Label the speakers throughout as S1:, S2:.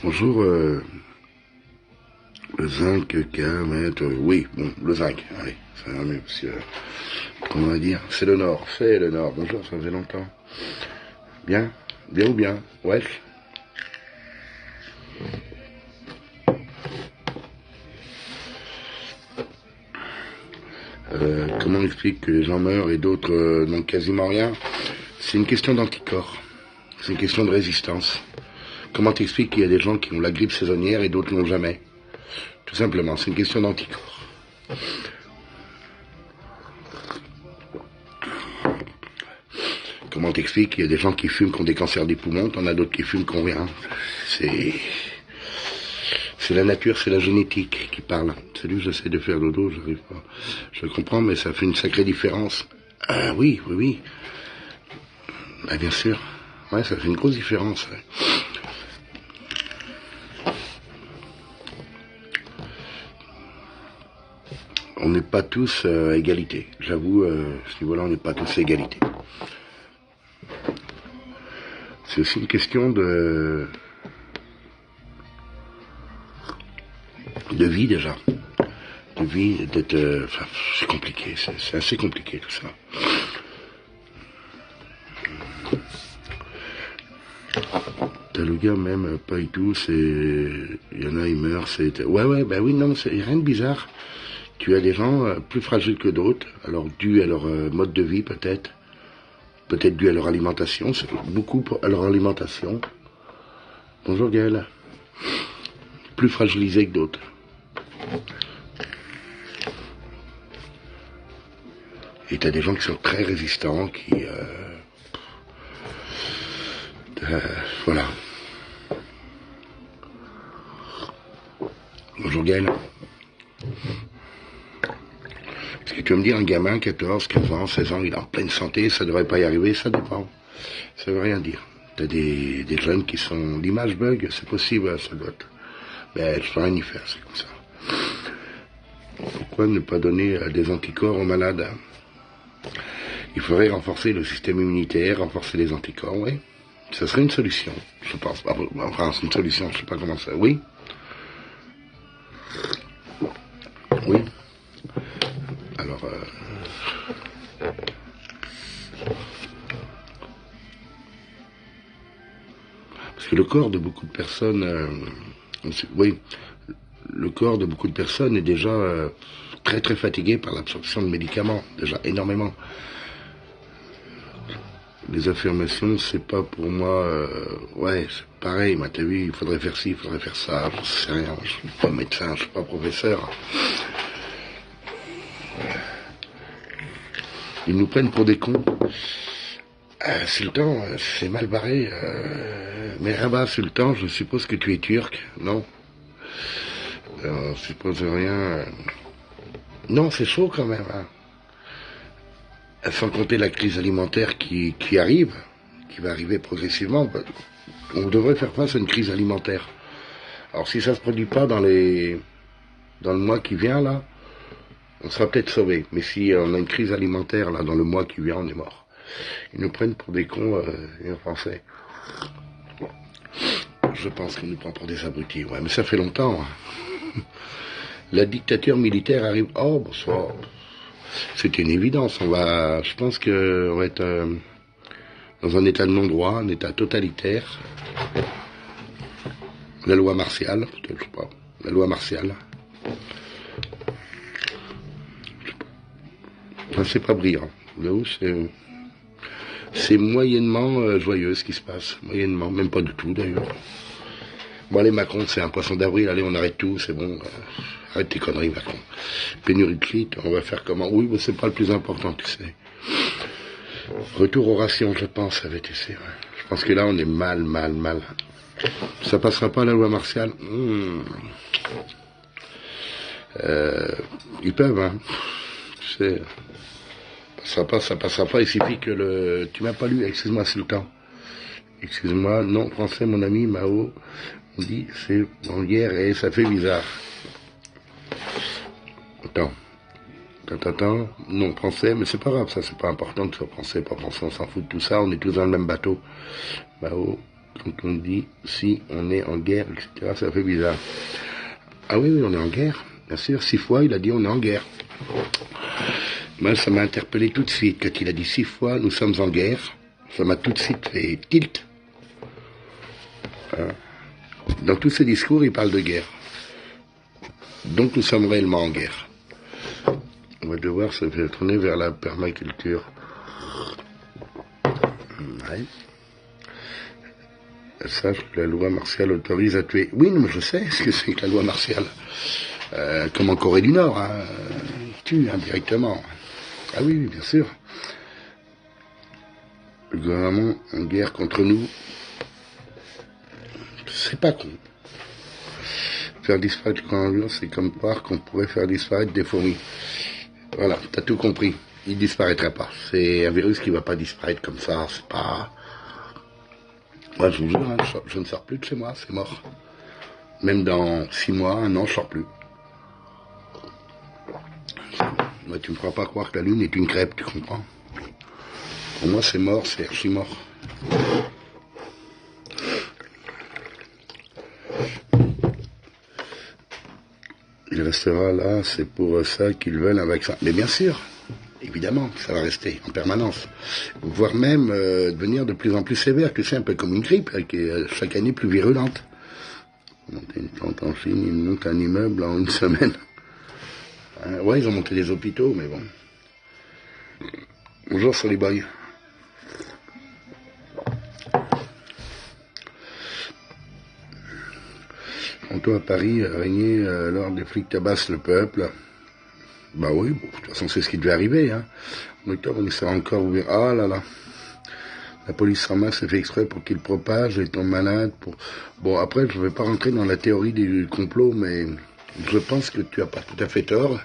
S1: Bonjour, le zinc, K, oui, bon, le zinc, allez, ça va mieux, parce que, comment on va dire, c'est le Nord, bonjour, ça faisait longtemps. Bien, bien ou bien, ouais. Comment on explique que les gens meurent et d'autres n'ont quasiment rien? C'est une question d'anticorps, c'est une question de résistance. Comment t'expliques qu'il y a des gens qui ont la grippe saisonnière et d'autres l'ont jamais? Tout simplement, c'est une question d'anticorps. Comment t'expliques qu'il y a des gens qui fument qui ont des cancers des poumons, t'en as d'autres qui fument qui n'ont rien? C'est la nature, c'est la génétique qui parle. Salut, j'essaie de faire dodo, j'arrive pas. Je comprends, mais ça fait une sacrée différence. Ah oui. Bah, bien sûr. Ouais, ça fait une grosse différence. Ouais. On n'est pas tous à égalité. J'avoue, ce niveau-là, on n'est pas tous à égalité. C'est aussi une question de vie déjà. De vie, d'être... enfin, c'est compliqué, c'est assez compliqué tout ça. T'as le gars même, pas et tout, c'est... Il y en a, ils meurent, c'est... Ouais, bah oui, non, c'est rien de bizarre. Tu as des gens plus fragiles que d'autres, alors dû à leur mode de vie peut-être dû à leur alimentation, c'est beaucoup à leur alimentation. Bonjour Gaël. Plus fragilisés que d'autres. Et t'as des gens qui sont très résistants, qui... voilà. Bonjour Gaël. Est-ce que tu vas me dire, un gamin, 14, 15 ans, 16 ans, il est en pleine santé, ça devrait pas y arriver, ça dépend. Ça veut rien dire. T'as des jeunes qui sont... L'image bug, c'est possible, ça doit être... Ben, je peux rien y faire, c'est comme ça. Pourquoi ne pas donner des anticorps aux malades? Il faudrait renforcer le système immunitaire, renforcer les anticorps, oui. Ça serait une solution, je pense. Enfin, c'est une solution, je sais pas comment ça... Oui. Oui. Alors, parce que le corps de beaucoup de personnes... oui, le corps de beaucoup de personnes est déjà très très fatigué par l'absorption de médicaments, déjà énormément. Les affirmations, c'est pas pour moi... ouais, c'est pareil, t'as vu, il faudrait faire ci, il faudrait faire ça, je sais rien, je suis pas médecin, je suis pas professeur. Ils nous prennent pour des cons. Sultan, c'est mal barré. Mais Rabat, Sultan, je suppose que tu es turc, non? On suppose rien. Non, c'est chaud quand même. Hein. Sans compter la crise alimentaire qui arrive, qui va arriver progressivement. On devrait faire face à une crise alimentaire. Alors si ça se produit pas dans le mois qui vient là, on sera peut-être sauvé. Mais si on a une crise alimentaire là dans le mois qui vient, on est mort. Ils nous prennent pour des cons, les Français. Je pense qu'ils nous prennent pour des abrutis. Ouais, mais ça fait longtemps. Hein. La dictature militaire arrive. Oh, bonsoir. C'est une évidence. Je pense qu'on va être dans un état de non-droit, un état totalitaire. La loi martiale, peut-être, je sais pas. La loi martiale. Enfin, c'est pas brillant. Là où c'est moyennement joyeux ce qui se passe. Moyennement, même pas du tout d'ailleurs. Bon allez Macron, c'est un poisson d'avril, allez on arrête tout, c'est bon. Arrête tes conneries Macron. Pénurie de frites, on va faire comment? Oui, mais c'est pas le plus important, tu sais. Retour aux rations, je pense, avec TC. Ouais. Je pense que là on est mal. Ça passera pas la loi martiale. Ils peuvent, hein. Tu sais. Ça passera pas, il suffit que le... Tu m'as pas lu, excuse-moi, c'est le temps. Excuse-moi, non, français, mon ami, Mao, on dit, c'est bon hier et ça fait bizarre. Attends, non, français, mais c'est pas grave, ça, c'est pas important que ce soit français, pas français, on s'en fout de tout ça, on est tous dans le même bateau. Mao, Quand on dit si on est en guerre, etc., ça fait bizarre. Ah oui, oui, on est en guerre. Bien sûr, 6 fois, il a dit on est en guerre. Moi, ça m'a interpellé tout de suite. Quand il a dit 6 fois, nous sommes en guerre, ça m'a tout de suite fait tilt. Dans tous ses discours, il parle de guerre. Donc nous sommes réellement en guerre. On va devoir se faire tourner vers la permaculture. Ouais. Sache que la loi martiale autorise à tuer. Oui, mais je sais ce que c'est que la loi martiale. Comme en Corée du Nord, hein. Ils tuent indirectement. Ah oui, oui, bien sûr. Le gouvernement en guerre contre nous, c'est pas con. Faire disparaître le coronavirus, c'est comme croire qu'on pourrait faire disparaître des fourmis. Voilà, t'as tout compris. Il disparaîtra pas. C'est un virus qui va pas disparaître comme ça. C'est pas... Moi, je vous jure, hein, je ne sors plus de chez moi, c'est mort. Même dans 6 mois, 1 an, je sors plus. Moi, tu me feras pas croire que la Lune est une crêpe, tu comprends? Pour moi, c'est mort, c'est archi mort. Il restera là, c'est pour ça qu'ils veulent un vaccin. Mais bien sûr, évidemment, ça va rester en permanence. Voire même devenir de plus en plus sévère, tu sais, un peu comme une grippe, qui est chaque année plus virulente. Monter une plante en Chine, ils montent un immeuble en 1 semaine. Ouais, ils ont monté des hôpitaux, mais bon. Bonjour, Solly Boy. Tantôt à Paris, régner l'ordre des flics tabassent le peuple. Bah oui, bon, de toute façon, c'est ce qui devait arriver. Hein. En octobre, on essaiera encore ouvrir. Ah là là. La police ramasse et fait exprès pour qu'il propage et tombe malade. Bon, après, je ne vais pas rentrer dans la théorie du complot, mais je pense que tu n'as pas tout à fait tort.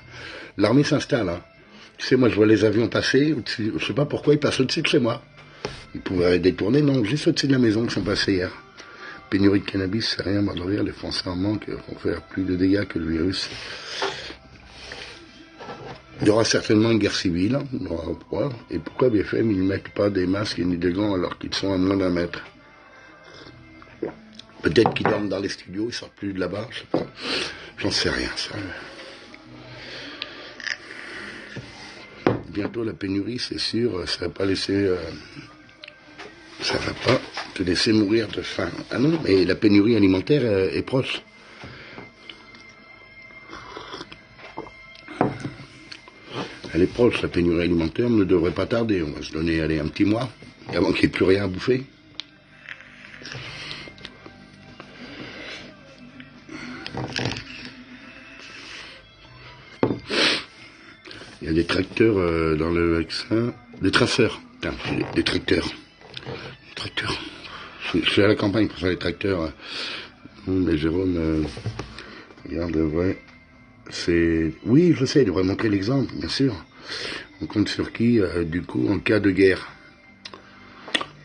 S1: L'armée s'installe. Hein. Tu sais, moi, je vois les avions passer. Je ne sais pas pourquoi ils passent au-dessus de chez moi. Ils pourraient détourner, non, juste au-dessus de la maison, ils sont passés hier. Pénurie de cannabis, c'est rien, de rire, les Français en manquent, vont faire plus de dégâts que le virus. Il y aura certainement une guerre civile. Et pourquoi BFM, ils ne mettent pas des masques ni des gants alors qu'ils sont à moins d'1 mètre? Peut-être qu'ils dorment dans les studios, ils sortent plus de là-bas, je sais pas. J'en sais rien, ça. Bientôt la pénurie, c'est sûr, ça va pas laisser... ça va pas te laisser mourir de faim. Ah non, mais la pénurie alimentaire est proche. Elle est proche, la pénurie alimentaire ne devrait pas tarder. On va se donner un petit mois avant qu'il n'y ait plus rien à bouffer. Il y a des tracteurs dans le vaccin, des traceurs. Putain, des tracteurs. Des tracteurs. Je suis à la campagne pour faire les tracteurs. Mais Jérôme, regarde, ouais. C'est... Oui, je sais, il devrait montrer l'exemple, bien sûr. On compte sur qui, du coup, en cas de guerre?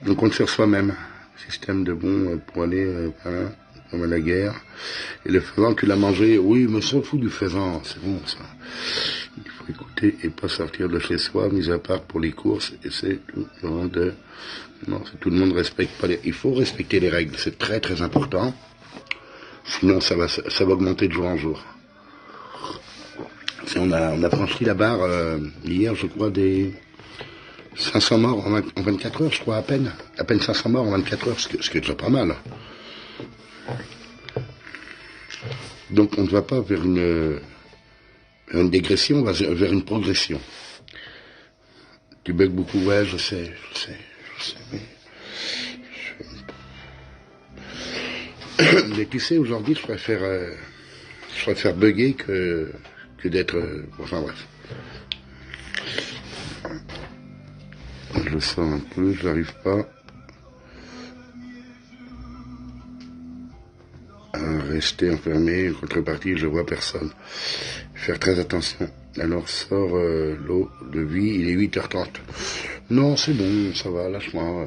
S1: On compte sur soi-même. Système de bons pour aller pendant la guerre. Et le faisan, tu l'as mangé. Oui, mais s'en fout du faisan, c'est bon ça. Il faut écouter et pas sortir de chez soi, mis à part pour les courses. Et c'est tout. Non, tout le monde respecte pas les... Il faut respecter les règles, c'est très très important. Sinon, ça va augmenter de jour en jour. On a franchi la barre hier, je crois, des 500 morts en 24 heures, je crois, à peine 500 morts en 24 heures, ce qui est déjà pas mal. Donc on ne va pas vers une dégression, on va vers une progression. Tu bugs beaucoup, ouais, je sais, mais tu sais, aujourd'hui, je préfère bugger que d'être... enfin bref. Je le sens un peu, je n'arrive pas à rester enfermé. En contrepartie, je vois personne. Faire très attention. Alors sort l'eau de vie, il est 8h30. Non, c'est bon, ça va, lâche-moi.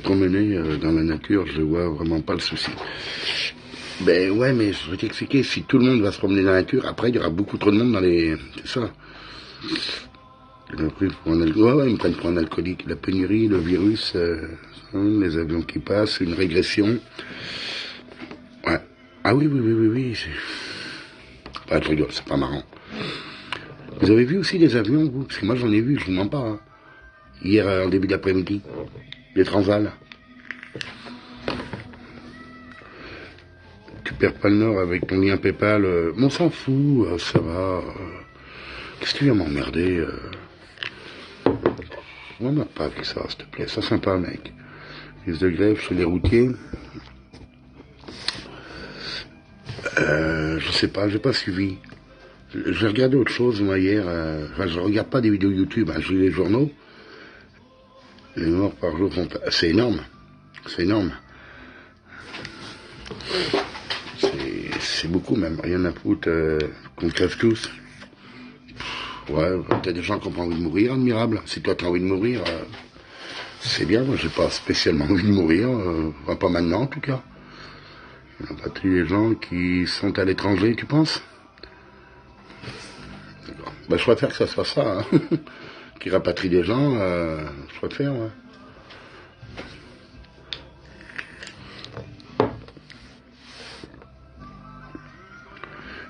S1: promener dans la nature, je vois vraiment pas le souci. Ben ouais, mais je vais t'expliquer, si tout le monde va se promener dans la nature, après il y aura beaucoup trop de monde dans les... C'est ça. Ils me prennent pour un alcoolique. La pénurie, le virus, les avions qui passent, une régression. Ouais. Ah oui, oui, oui, oui, oui. Ah, je rigole, c'est pas marrant. Vous avez vu aussi des avions, vous? Parce que moi j'en ai vu, je vous mens pas. Hein. Hier, en début d'après-midi, des transals. Tu perds pas le nord avec ton lien PayPal. On s'en fout, ça va. Qu'est-ce que tu viens m'emmerder On n'a pas avec ça, s'il te plaît. Ça sympa, mec. Crise de grève chez les routiers. Je sais pas, j'ai pas suivi. J'ai regardé autre chose, moi, hier. Enfin, je regarde pas des vidéos YouTube, hein, je lis les journaux. Les morts par jour sont... C'est énorme. C'est énorme. C'est beaucoup, même. Rien à foutre qu'on crève tous. Ouais, t'as des gens qui n'ont pas envie de mourir, admirable. Si toi t'as envie de mourir, c'est bien. Moi, j'ai pas spécialement envie de mourir. Enfin, pas maintenant, en tout cas. On patrie les gens qui sont à l'étranger, tu penses? Ben, je préfère que ça soit ça, hein. Qui rapatrie des gens, je préfère, ouais.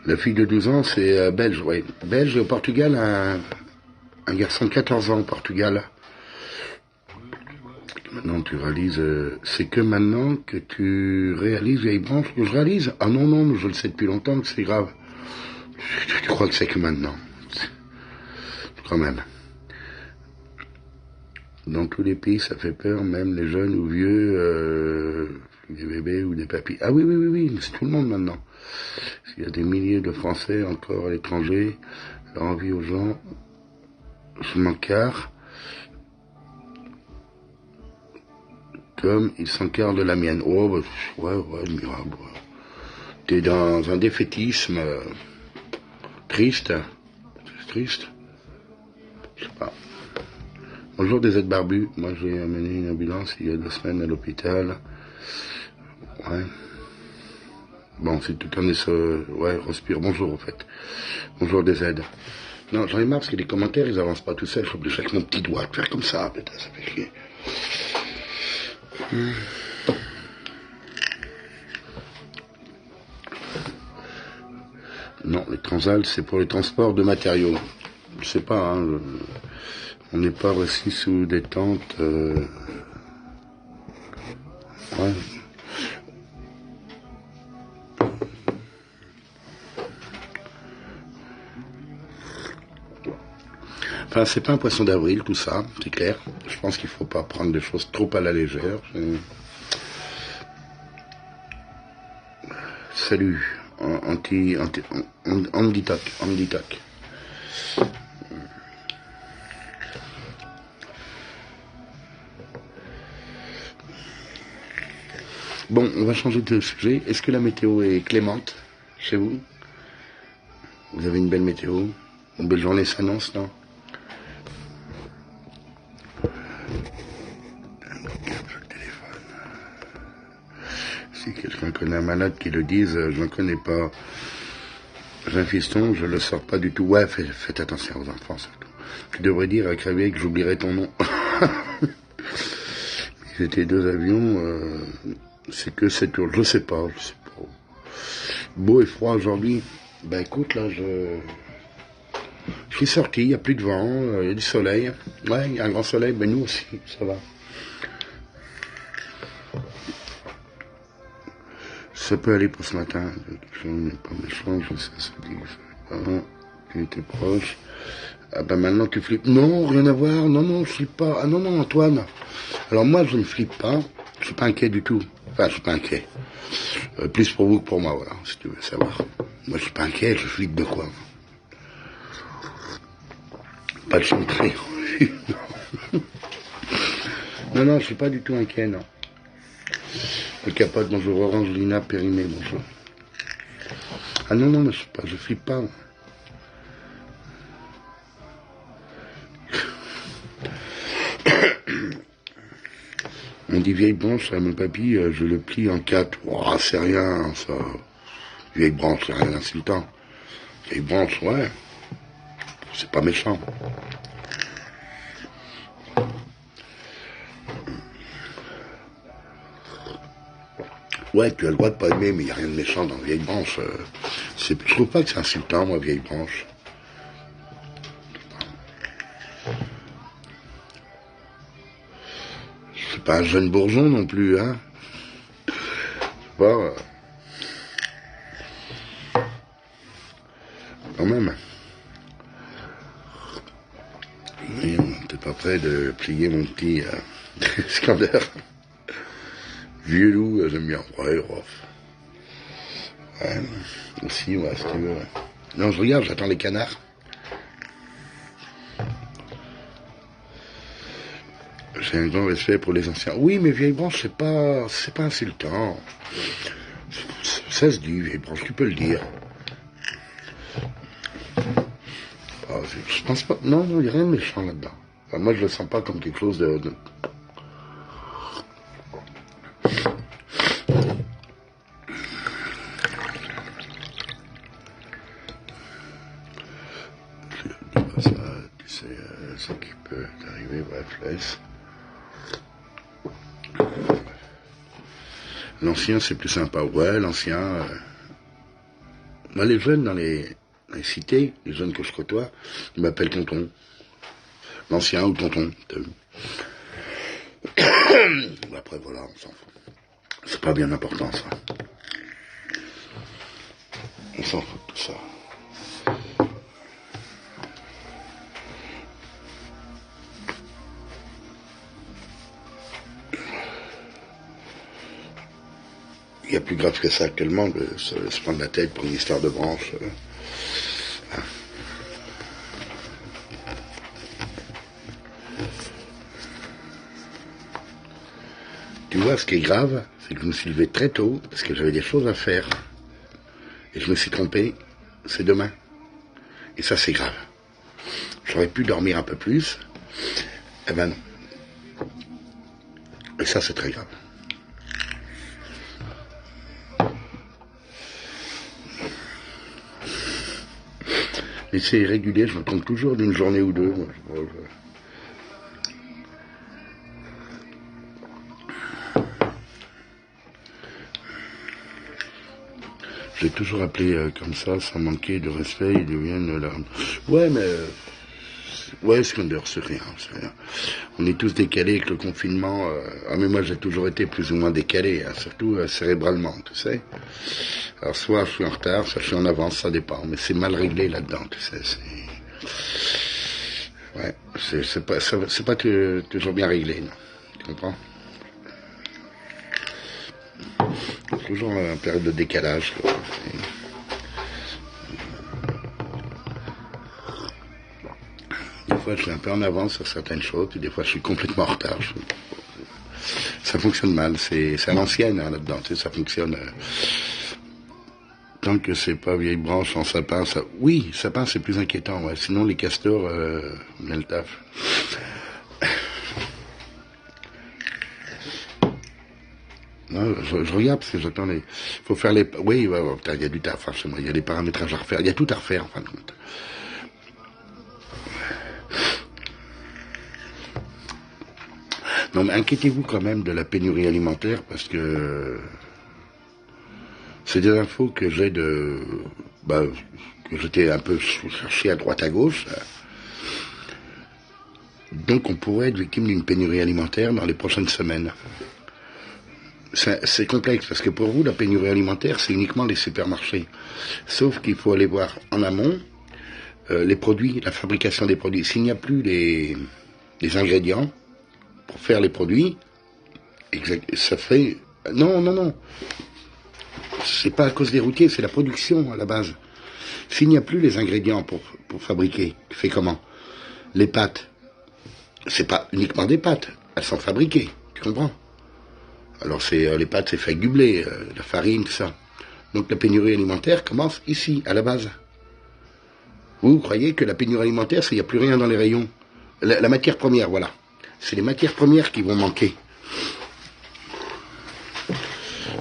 S1: La fille de 12 ans, c'est belge, ouais. Belge et au Portugal, un garçon de 14 ans au Portugal. Maintenant, tu réalises... c'est que maintenant que tu réalises, vieille branche, que je réalise. Ah non, non, je le sais depuis longtemps que c'est grave. Tu crois que c'est que maintenant? Quand même. Dans tous les pays, ça fait peur, même les jeunes ou vieux, des bébés ou des papis. Ah oui, oui, oui, oui, c'est tout le monde maintenant. Il y a des milliers de Français encore à l'étranger, leur envie aux gens, je m'en carre, comme ils s'encarrent de la mienne. Oh, bah, ouais, admirable. Ouais. T'es dans un défaitisme triste. C'est triste. Je sais pas. Bonjour des aides barbus. Moi j'ai amené une ambulance il y a 2 semaines à l'hôpital. Ouais. Bon, si tout en est ouais, respire. Bonjour, en fait. Bonjour des aides. Non, j'en ai marre parce que les commentaires, ils avancent pas tout seuls. Je suis obligé avec mon petit doigt de faire comme ça. Putain, ça fait chier. Non, les transals, c'est pour les transports de matériaux. Je sais pas, hein. On n'est pas assis sous des tentes. Ouais. Enfin, c'est pas un poisson d'avril, tout ça, c'est clair. Je pense qu'il faut pas prendre des choses trop à la légère. Salut, Andy-Toc. Bon, on va changer de sujet. Est-ce que la météo est clémente chez vous? Vous avez une belle météo? Une belle journée s'annonce, non? Si quelqu'un connaît un malade qui le dise, je n'en connais pas. J'ai un fiston, je le sors pas du tout. Ouais, faites attention aux enfants surtout. Tu devrais dire à Crévier que j'oublierai ton nom. C'était 2 avions, c'est que 7 jours, je sais pas. Beau et froid aujourd'hui. Ben écoute, là, je suis sorti, il n'y a plus de vent, il y a du soleil. Ouais, il y a un grand soleil, ben nous aussi, ça va. Ça peut aller pour ce matin. Je n'est pas méchant, je sais ce que tu étais proche. Ah ben maintenant tu flippes. Non, rien à voir. Non, je flippe pas. Ah non, Antoine. Alors moi, je ne flippe pas. Je suis pas inquiet du tout. Enfin, je suis pas inquiet. Plus pour vous que pour moi, voilà, si tu veux savoir. Moi, je suis pas inquiet, je flippe de quoi? Pas de chanter. Non, je suis pas du tout inquiet, non. Le capote, bonjour Orange, Lina, Périmé, bonjour. Ah non, mais je flippe pas. On dit vieille branche à mon papy, je le plie en 4. Oh, c'est rien, ça. Vieille branche, c'est rien d'insultant. Vieille branche, ouais. C'est pas méchant. Ouais, tu as le droit de pas aimer, mais il n'y a rien de méchant dans vieille branche. Je trouve pas que c'est insultant, moi, vieille branche. C'est pas un jeune bourgeon non plus, hein. C'est pas... quand même. Oui, t'es pas prêt de plier mon petit Iskander. Vieux loup, j'aime bien. Ouais, ouais, aussi, ouais, si tu veux. Ouais. Non, je regarde, j'attends les canards. J'ai un grand respect pour les anciens. Oui, mais vieille branche, c'est pas insultant. Ça se dit, vieille branche, tu peux le dire. Oh, je pense pas. Non, il n'y a rien de méchant là-dedans. Enfin, moi, je le sens pas comme quelque chose de... Ça, tu sais, ce qui peut arriver, bref, laisse. L'ancien, c'est plus sympa. Ouais, l'ancien... Moi, les jeunes dans les cités, les jeunes que je côtoie, ils m'appellent tonton. L'ancien ou tonton. Après, voilà, on s'en fout. C'est pas bien important, ça. On s'en fout de tout ça. Il y a plus grave que ça actuellement de se prendre la tête pour une histoire de branche. Tu vois, ce qui est grave, c'est que je me suis levé très tôt parce que j'avais des choses à faire. Et je me suis trompé, c'est demain. Et ça, c'est grave. J'aurais pu dormir un peu plus. Eh ben non. Et ça, c'est très grave. Mais c'est irrégulier, je me trompe toujours d'une journée ou deux. J'ai toujours appelé comme ça, sans manquer de respect, ils deviennent là. Ouais, mais... ouais, Iskander, c'est rien. On est tous décalés avec le confinement. Ah, mais moi, j'ai toujours été plus ou moins décalé, hein, surtout cérébralement, tu sais. Alors, soit je suis en retard, soit je suis en avance, ça dépend. Mais c'est mal réglé là-dedans, tu sais. Ouais, c'est pas toujours bien réglé, non. Tu comprends? Toujours en période de décalage. Quoi. Des fois, je suis un peu en avance sur certaines choses, puis des fois, je suis complètement en retard. Ça fonctionne mal. C'est à l'ancienne, hein, là-dedans. Tu sais, ça fonctionne... Tant que c'est pas vieille branche en sapin, ça... Oui, sapin, c'est plus inquiétant, ouais. Sinon, les castors, bien le taf. Non, je regarde parce que j'attends les... Faut faire les... Oui, ouais, il y a du taf, franchement. Il y a des paramétrages à refaire. Il y a tout à refaire, en fin de compte. Non, mais inquiétez-vous quand même de la pénurie alimentaire parce que... C'est des infos que j'ai de... Bah, que j'étais un peu cherché à droite à gauche. Donc on pourrait être victime d'une pénurie alimentaire dans les prochaines semaines. C'est complexe, parce que pour vous, la pénurie alimentaire, c'est uniquement les supermarchés. Sauf qu'il faut aller voir en amont les produits, la fabrication des produits. S'il n'y a plus les ingrédients pour faire les produits, ça fait... Non. C'est pas à cause des routiers, c'est la production à la base. S'il n'y a plus les ingrédients pour fabriquer, tu fais comment? Les pâtes, c'est pas uniquement des pâtes, elles sont fabriquées, tu comprends? Alors les pâtes, c'est fait avec du blé, la farine, tout ça. Donc la pénurie alimentaire commence ici, à la base. Vous croyez que la pénurie alimentaire, c'est il n'y a plus rien dans les rayons? La matière première, voilà. C'est les matières premières qui vont manquer.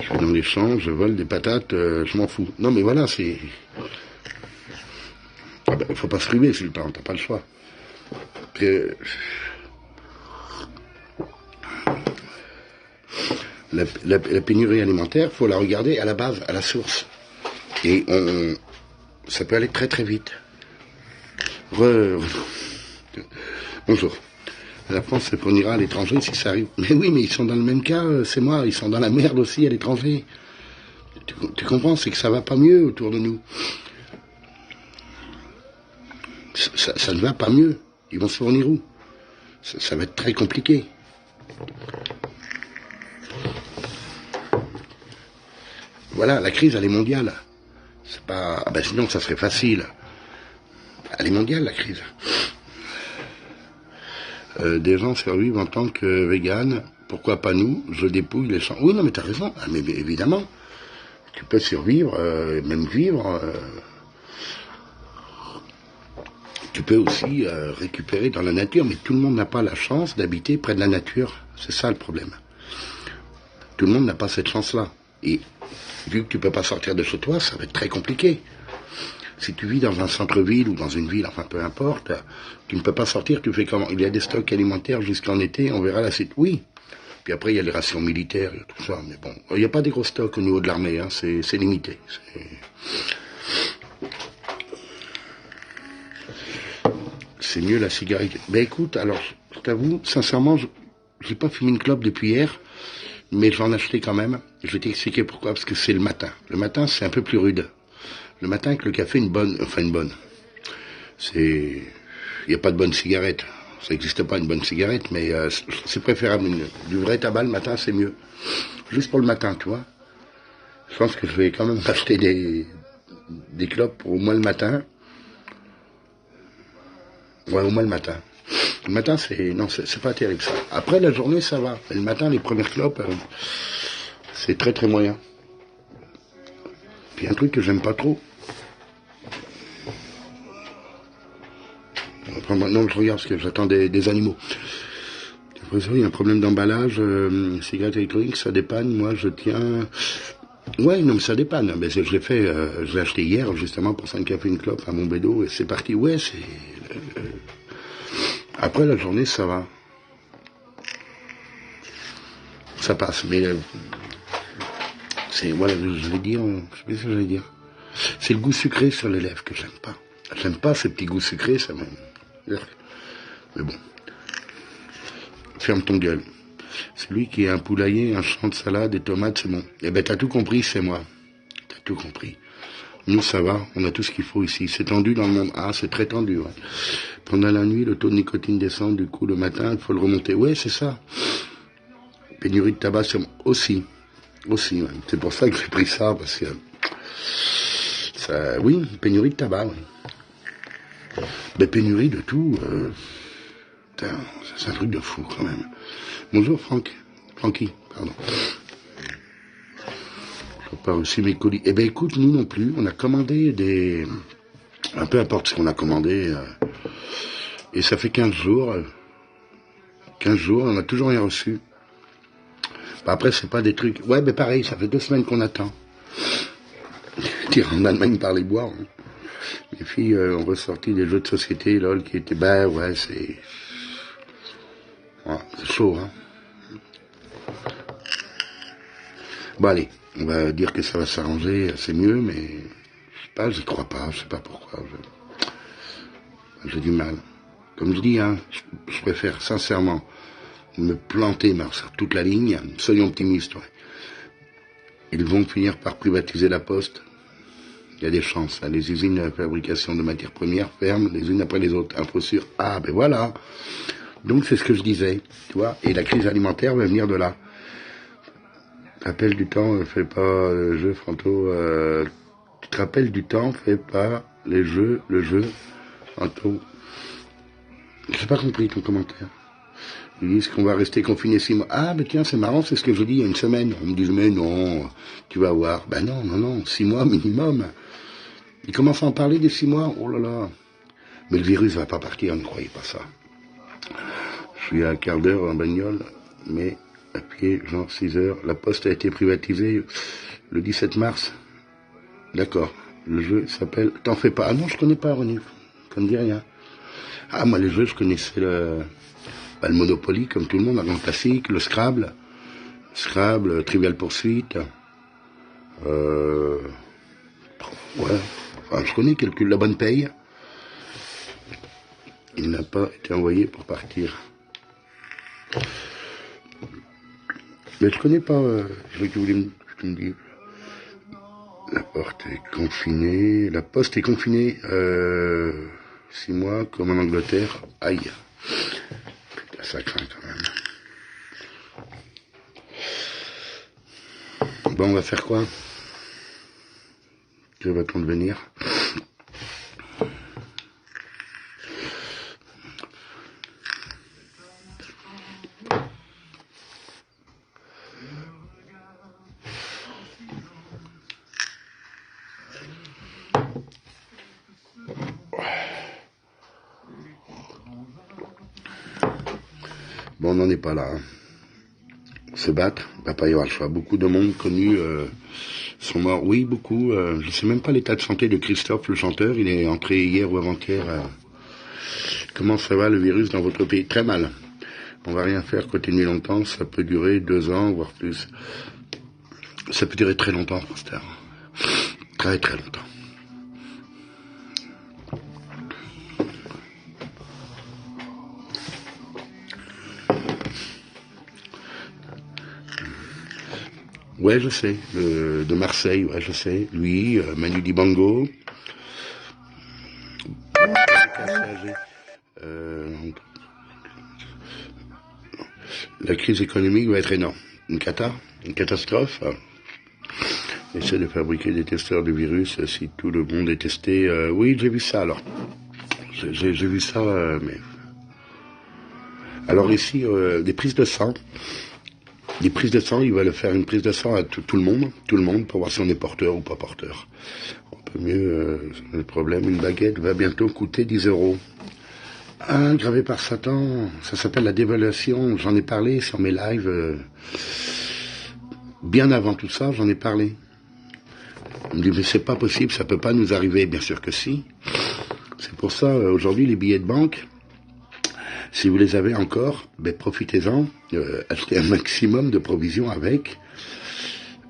S1: Je vais dans les champs, je vole des patates, je m'en fous. Non mais voilà, c'est... Ah ben, faut pas se ruer, c'est le temps, t'as pas le choix. La pénurie alimentaire, faut la regarder à la base, à la source. Et ça peut aller très très vite. Bonjour. La France se fournira à l'étranger si ça arrive. Mais oui, mais ils sont dans le même cas, c'est moi, ils sont dans la merde aussi à l'étranger. Tu comprends, c'est que ça va pas mieux autour de nous. Ça ne va pas mieux. Ils vont se fournir où? Ça va être très compliqué. Voilà, la crise, elle est mondiale. C'est pas... Ah ben sinon, ça serait facile. Elle est mondiale, la crise. Des gens survivent en tant que vegan. Pourquoi pas nous? Je dépouille les champs. Oui, non, mais t'as raison. Ah, mais évidemment. Tu peux survivre, même vivre. Tu peux aussi récupérer dans la nature. Mais tout le monde n'a pas la chance d'habiter près de la nature. C'est ça le problème. Tout le monde n'a pas cette chance-là. Et vu que tu peux pas sortir de chez toi, ça va être très compliqué. Si tu vis dans un centre-ville ou dans une ville, enfin peu importe, tu ne peux pas sortir, tu fais comment? Il y a des stocks alimentaires jusqu'en été, on verra la suite. Oui. Puis après, il y a les rations militaires, il y a tout ça. Mais bon, il n'y a pas des gros stocks au niveau de l'armée, hein, c'est limité. C'est mieux la cigarette. Ben écoute, alors, je t'avoue, sincèrement, j'ai pas fumé une clope depuis hier, mais je vais en acheter quand même. Je vais t'expliquer pourquoi, parce que c'est le matin. Le matin, c'est un peu plus rude. Le matin, avec le café, une bonne. Il n'y a pas de bonne cigarette. Ça n'existe pas une bonne cigarette, mais c'est préférable. Du vrai tabac le matin, c'est mieux. Juste pour le matin, tu vois. Je pense que je vais quand même acheter des clopes pour au moins le matin. Ouais, au moins le matin. Le matin, c'est pas terrible ça. Après, la journée, ça va. Et le matin, les premières clopes, c'est très très moyen. Puis un truc que j'aime pas trop. Enfin, maintenant, je regarde parce que j'attends des animaux. Il y a un problème d'emballage, cigarette électronique, ça dépanne. Moi, je tiens... Ouais, non, mais ça dépanne. Mais je l'ai fait, je l'ai acheté hier, justement, pour 5 cafés, une clope à Montbédo, et c'est parti. Ouais, c'est... Après, la journée, ça va. Ça passe, mais... voilà, je vais dire... Je sais pas ce que j'allais dire. C'est le goût sucré sur les lèvres que j'aime pas. J'aime pas ces petits goûts sucrés, ça me... Mais bon. Ferme ton gueule. C'est lui qui a un poulailler, un champ de salade, des tomates, c'est bon. Eh ben, t'as tout compris, c'est moi. T'as tout compris. Nous, ça va, on a tout ce qu'il faut ici. C'est tendu dans le monde. Ah, c'est très tendu, ouais. Pendant la nuit, le taux de nicotine descend, du coup, le matin, il faut le remonter. Ouais, c'est ça. Pénurie de tabac, c'est aussi. Aussi, ouais. C'est pour ça que j'ai pris ça, parce que... ça, oui, pénurie de tabac, ouais. Ben, pénurie de tout, c'est un truc de fou, quand même. Bonjour, Francky, pardon. Je n'ai pas reçu mes colis. Eh ben, écoute, nous non plus, on a commandé des... peu importe ce qu'on a commandé, et ça fait 15 jours. 15 jours, on n'a toujours rien reçu. Ben, après, c'est pas des trucs... Ouais, ben pareil, ça fait 2 semaines qu'on attend. Tire en Allemagne par les bois, hein. Les filles ont ressorti des jeux de société, lol, qui étaient... Ben ouais, c'est... Ouais, c'est chaud, hein. Bon, allez, on va dire que ça va s'arranger, c'est mieux, mais... Je sais pas, j'y crois pas, je sais pas pourquoi. J'ai du mal. Comme je dis, hein, je préfère sincèrement me planter sur toute la ligne. Soyons optimistes, ouais. Ils vont finir par privatiser la poste. Il y a des chances. Hein. Les usines de fabrication de matières premières ferment les unes après les autres. Info sur... Ah, ben voilà. Donc c'est ce que je disais, tu vois. Et la crise alimentaire va venir de là. Tu te rappelles du temps, fais pas le jeu, Franto. Tu te rappelles du temps, fais pas le jeu, Franto. J'ai pas compris ton commentaire. Ils disent qu'on va rester confiné 6 mois. Ah, ben tiens, c'est marrant, c'est ce que je dis il y a une semaine. On me dit, mais non, tu vas voir. Ben non, 6 mois minimum. Ils commencent à en parler des 6 mois. Oh là là. Mais le virus va pas partir, ne croyez pas ça. Je suis à un quart d'heure en bagnole, mais à pied, genre 6 heures. La poste a été privatisée le 17 mars. D'accord. Le jeu s'appelle T'en fais pas. Ah non, je connais pas, René. Ça me dit rien. Ah, moi, les jeux, je connaissais le Monopoly, comme tout le monde, un grand classique, le Scrabble, Trivial Pursuit. Euh, ouais. Enfin, je connais la bonne paye. Il n'a pas été envoyé pour partir. Mais je connais pas. Je veux que vous me dites. La porte est confinée. La poste est confinée 6 mois, comme en Angleterre. Aïe. Putain, ça craint quand même. Bon, on va faire quoi? Que va-t-on devenir? Bon, on n'en est pas là. Hein. Se battre, il va pas y avoir le choix. Beaucoup de monde connu sont morts. Oui, beaucoup. Je ne sais même pas l'état de santé de Christophe, le chanteur. Il est entré hier ou avant-hier. Comment ça va le virus dans votre pays? Très mal. On va rien faire continuer longtemps. Ça peut durer 2 ans, voire plus. Ça peut durer très longtemps, pasteur. Très très longtemps. Ouais, je sais. De Marseille, ouais, je sais. Lui, Manu Dibango. La crise économique va être énorme. Une catastrophe. Essaie de fabriquer des testeurs de virus si tout le monde est testé. Oui, j'ai vu ça alors. J'ai vu ça, mais... Alors ici, des prises de sang. Des prises de sang, il va faire une prise de sang à tout le monde, pour voir si on est porteur ou pas porteur. On peut mieux, le problème, une baguette va bientôt coûter 10 €. Ah, gravé par Satan, ça s'appelle la dévaluation, j'en ai parlé sur mes lives, bien avant tout ça, j'en ai parlé. On me dit, mais c'est pas possible, ça peut pas nous arriver, bien sûr que si. C'est pour ça, aujourd'hui, les billets de banque, si vous les avez encore, ben profitez-en, achetez un maximum de provisions avec,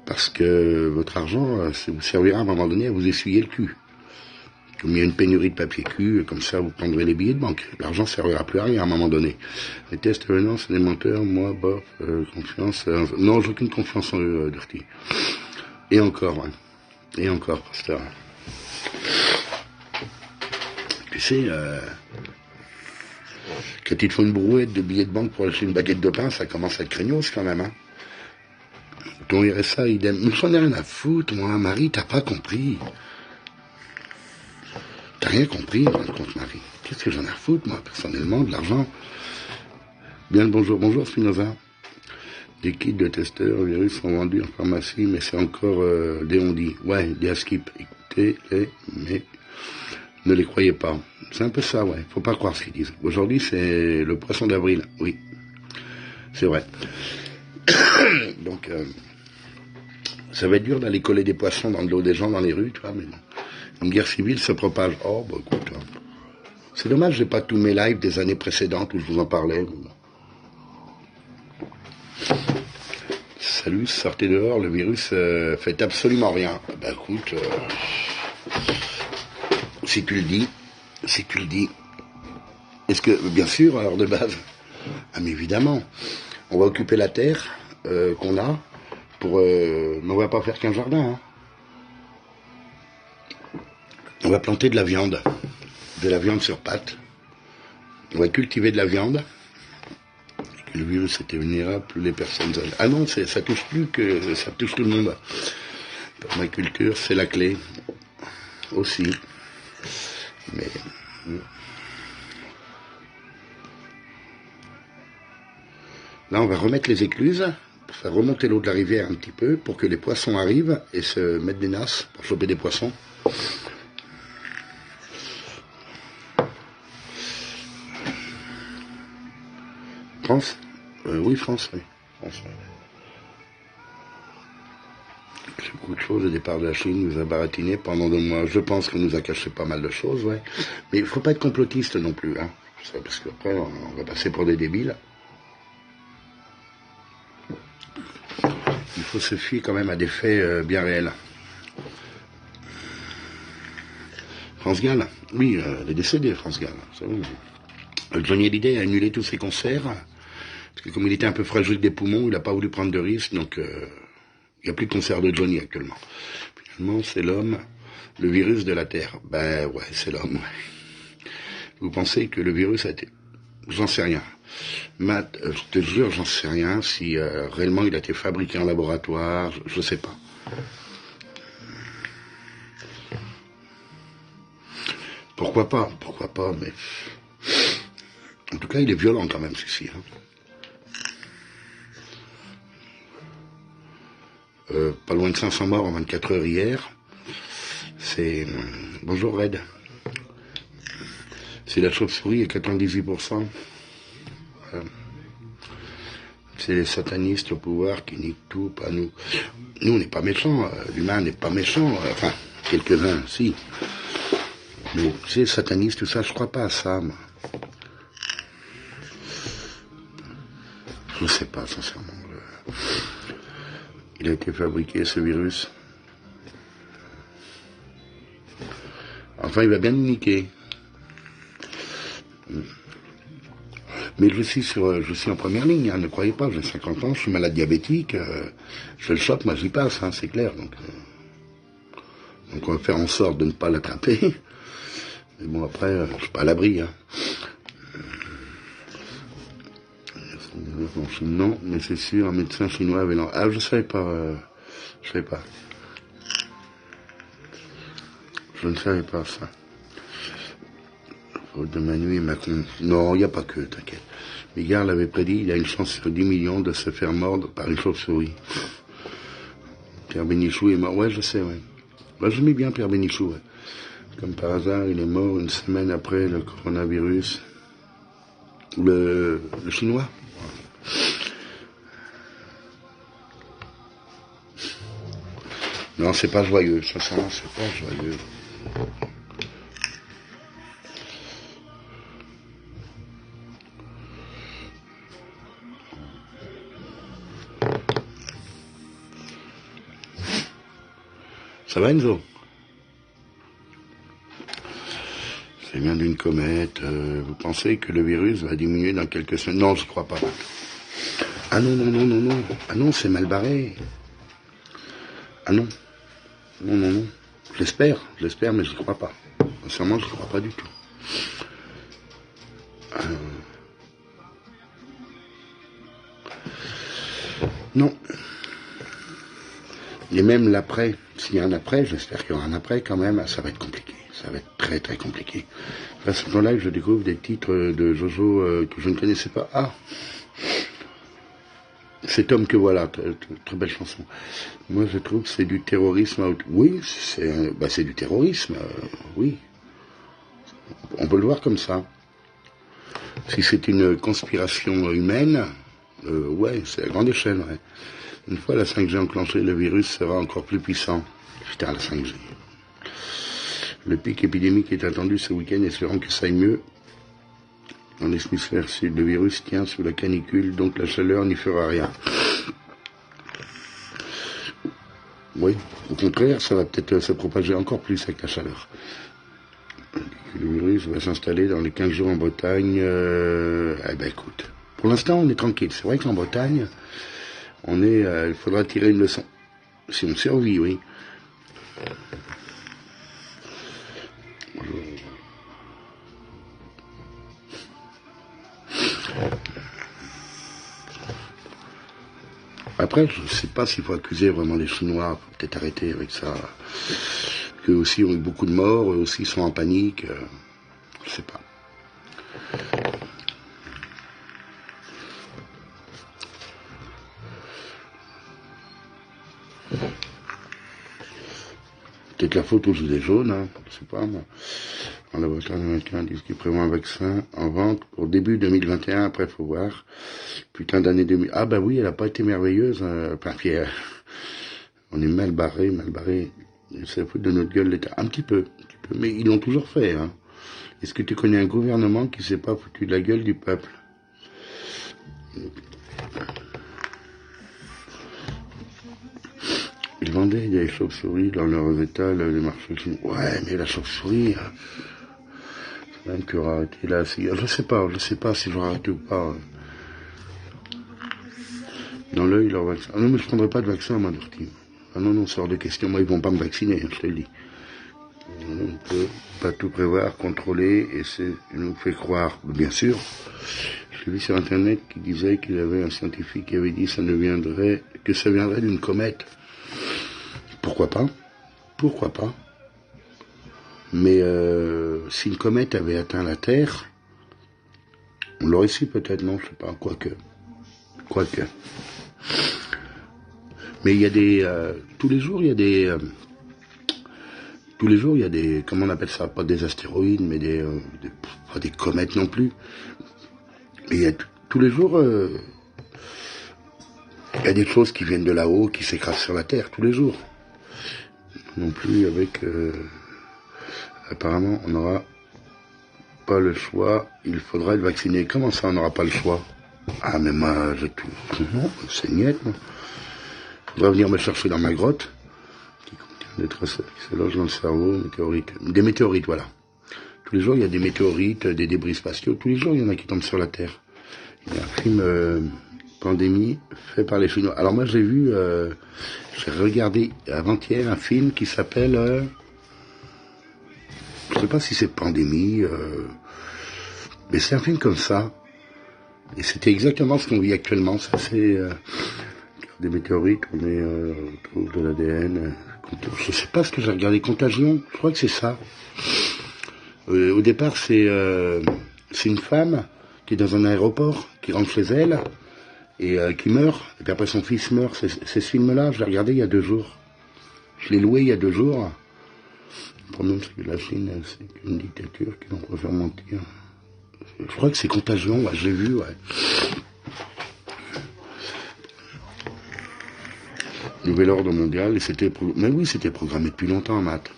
S1: parce que votre argent, ça vous servira à un moment donné à vous essuyer le cul. Comme il y a une pénurie de papier cul, comme ça vous prendrez les billets de banque. L'argent ne servira plus à rien à un moment donné. Les tests venant, c'est des menteurs, moi, bof, confiance. Non, j'ai aucune confiance en eux, Dirty. Et encore, hein. Et encore, pasteur. Tu sais, quand il te faut une brouette de billets de banque pour acheter une baguette de pain, ça commence à être craignos quand même, hein. Ton RSA, idem. Mais j'en ai rien à foutre, moi, Marie, t'as pas compris. T'as rien compris, contre Marie. Qu'est-ce que j'en ai à foutre, moi, personnellement, de l'argent? Bien le bonjour Spinoza. Des kits de testeurs virus sont vendus en pharmacie, mais c'est encore des on-dit. Ouais, des skip. Écoutez-les, mais ne les croyez pas. C'est un peu ça, ouais. Faut pas croire ce qu'ils disent. Aujourd'hui, c'est le poisson d'avril. Oui, c'est vrai. Donc, ça va être dur d'aller coller des poissons dans le dos des gens dans les rues, tu vois, mais une guerre civile se propage. Oh, bah écoute, c'est dommage, j'ai pas tous mes lives des années précédentes où je vous en parlais. Salut, sortez dehors, le virus fait absolument rien. Ben écoute, si tu le dis, est-ce que, bien sûr, alors de base, ah mais évidemment, on va occuper la terre qu'on a, mais on va pas faire qu'un jardin, hein. On va planter de la viande sur pattes, on va cultiver de la viande. Le virus était vulnérable, plus les personnes âgées. Ah non, ça touche plus que ça touche tout le monde. Permaculture, c'est la clé aussi. Mais là, on va remettre les écluses pour faire remonter l'eau de la rivière un petit peu pour que les poissons arrivent et se mettent des nasses pour choper des poissons. France, oui, France, oui. Enfin, c'est beaucoup de choses. Le départ de la Chine nous a baratiné pendant 2 mois. Je pense qu'on nous a caché pas mal de choses, ouais. Mais il faut pas être complotiste non plus, hein. Parce qu'après, on va passer pour des débiles. Il faut se fier quand même à des faits bien réels. France Gall, oui, elle est décédée, France Gall. Johnny Hallyday a annulé tous ses concerts, parce que comme il était un peu fragile des poumons, il n'a pas voulu prendre de risques, donc il n'y a plus de concert de Johnny actuellement. Finalement, c'est l'homme, le virus de la Terre. Ben ouais, c'est l'homme, ouais. Vous pensez que le virus a été... J'en sais rien. Matt, je te jure, j'en sais rien. Si réellement il a été fabriqué en laboratoire, je sais pas. Pourquoi pas, mais... En tout cas, il est violent quand même, celui-ci. Hein. Pas loin de 500 morts en 24 heures hier. C'est... Bonjour Red. C'est la chauve-souris à 98%. C'est les satanistes au pouvoir qui niquent tout, pas nous. Nous, on n'est pas méchants. L'humain n'est pas méchant. Enfin, quelques-uns, si. Mais, tu sais, sataniste, tout ça, je crois pas à ça, moi. Je sais pas, sincèrement. Il a été fabriqué, ce virus. Enfin, il va bien nous niquer. Mais je suis en première ligne, hein, ne croyez pas, j'ai 50 ans, je suis malade diabétique, je le chope, moi j'y passe, hein, c'est clair. Donc on va faire en sorte de ne pas l'attraper. Mais bon, après, je suis pas à l'abri. Hein. Non, mais c'est sûr, un médecin chinois avait... Ah, je savais pas, je savais pas. Je ne savais pas ça. Faute de Manu Macron. Non, il n'y a pas que, t'inquiète. Bigard l'avait prédit, il a une chance sur 10 millions de se faire mordre par une chauve-souris. Pierre Bénichou est mort. Ouais, je sais, ouais. Moi, j'aimais bien Pierre Bénichou, ouais. Comme par hasard, il est mort une semaine après le coronavirus. Le chinois. Non, c'est pas joyeux, sincèrement, c'est pas joyeux. Ça va, Enzo? C'est bien d'une comète. Vous pensez que le virus va diminuer dans quelques semaines? Non, je crois pas. Ah non, non, non, non, non. Ah non, c'est mal barré. Ah non. Non, non, non. J'espère, mais je ne crois pas. Sincèrement, je ne crois pas du tout. Non. Et même l'après, s'il y a un après, j'espère qu'il y aura un après quand même, ça va être compliqué. Ça va être très très compliqué. À ce moment-là, je découvre des titres de Jojo que je ne connaissais pas. Ah, cet homme que voilà, très belle chanson. Moi, je trouve que c'est du terrorisme. Oui, c'est du terrorisme, oui. On peut le voir comme ça. Si c'est une conspiration humaine, ouais, c'est à grande échelle, ouais. Une fois la 5G enclenchée, le virus sera encore plus puissant. Putain, la 5G. Le pic épidémique est attendu ce week-end, espérant que ça aille mieux. Dans l'hémisphère sud, le virus tient sous la canicule, donc la chaleur n'y fera rien. Oui, au contraire, ça va peut-être se propager encore plus avec la chaleur. Le virus va s'installer dans les 15 jours en Bretagne. Eh ben écoute, pour l'instant on est tranquille. C'est vrai qu'en Bretagne, il faudra tirer une leçon. Si on survit, oui. Après, je ne sais pas s'il faut accuser vraiment les Chinois. Faut peut-être arrêter avec ça. Qu'eux aussi ont eu beaucoup de morts, eux aussi sont en panique. Je ne sais pas. Peut-être la faute aux gilets jaunes, hein, je sais pas moi. Un laboratoire américain dit qu'il prévoit un vaccin en vente pour début 2021, après il faut voir. putain d'année 2000. Ah bah oui, elle a pas été merveilleuse. Enfin, puis, on est mal barré, mal barré. Ça fout de notre gueule l'État. Un petit peu. Mais ils l'ont toujours fait. Hein. Est-ce que tu connais un gouvernement qui s'est pas foutu de la gueule du peuple? Ils vendaient des chauves-souris dans leurs étals, les marchés chinois. Ouais, mais la chauve-souris, c'est même que arrêter là. Je sais pas si je vais arrêter ou pas. Dans l'œil, leur vaccin. Ah non, mais je prendrai pas de vaccin, moi, Dorty. Ah non, c'est hors de question. Moi, ils vont pas me vacciner, je te le dis. On ne peut pas tout prévoir, contrôler, et c'est, il nous fait croire, bien sûr. J'ai vu sur Internet qui disait qu'il y avait un scientifique qui avait dit que ça viendrait d'une comète. Pourquoi pas? Mais si une comète avait atteint la Terre, on l'aurait su peut-être, non, je sais pas, quoique. Mais il y a tous les jours, il y a des, comment on appelle ça, pas des astéroïdes, mais pas des comètes non plus. Mais il y a tous les jours, il y a des choses qui viennent de là-haut, qui s'écrasent sur la Terre, tous les jours. Non plus avec, apparemment, on n'aura pas le choix, il faudra être vacciné. Comment ça, on n'aura pas le choix? Ah, mais moi, non, c'est niette, moi. Il faudra venir me chercher dans ma grotte, qui contient des traces qui se logent dans le cerveau, météorites. Des météorites, voilà. Tous les jours, il y a des météorites, des débris spatiaux. Tous les jours, il y en a qui tombent sur la Terre. Il y a un film Pandémie fait par les Chinois. Alors moi, j'ai regardé avant-hier un film qui s'appelle... je sais pas si c'est Pandémie, mais c'est un film comme ça. Et c'était exactement ce qu'on vit actuellement. Ça, c'est des météorites, on trouve de l'ADN. Je sais pas ce que j'ai regardé. Contagion, je crois que c'est ça. Au départ, c'est une femme qui est dans un aéroport, qui rentre chez elle et qui meurt. Et puis après, son fils meurt. C'est ce film-là, je l'ai regardé il y a 2 jours. Je l'ai loué il y a 2 jours. Le problème, c'est que la Chine, c'est une dictature qui n'en peut faire mentir. Je crois que c'est Contagion, ouais, j'ai vu, ouais. Nouvel ordre mondial, et mais oui, c'était programmé depuis longtemps, Matt.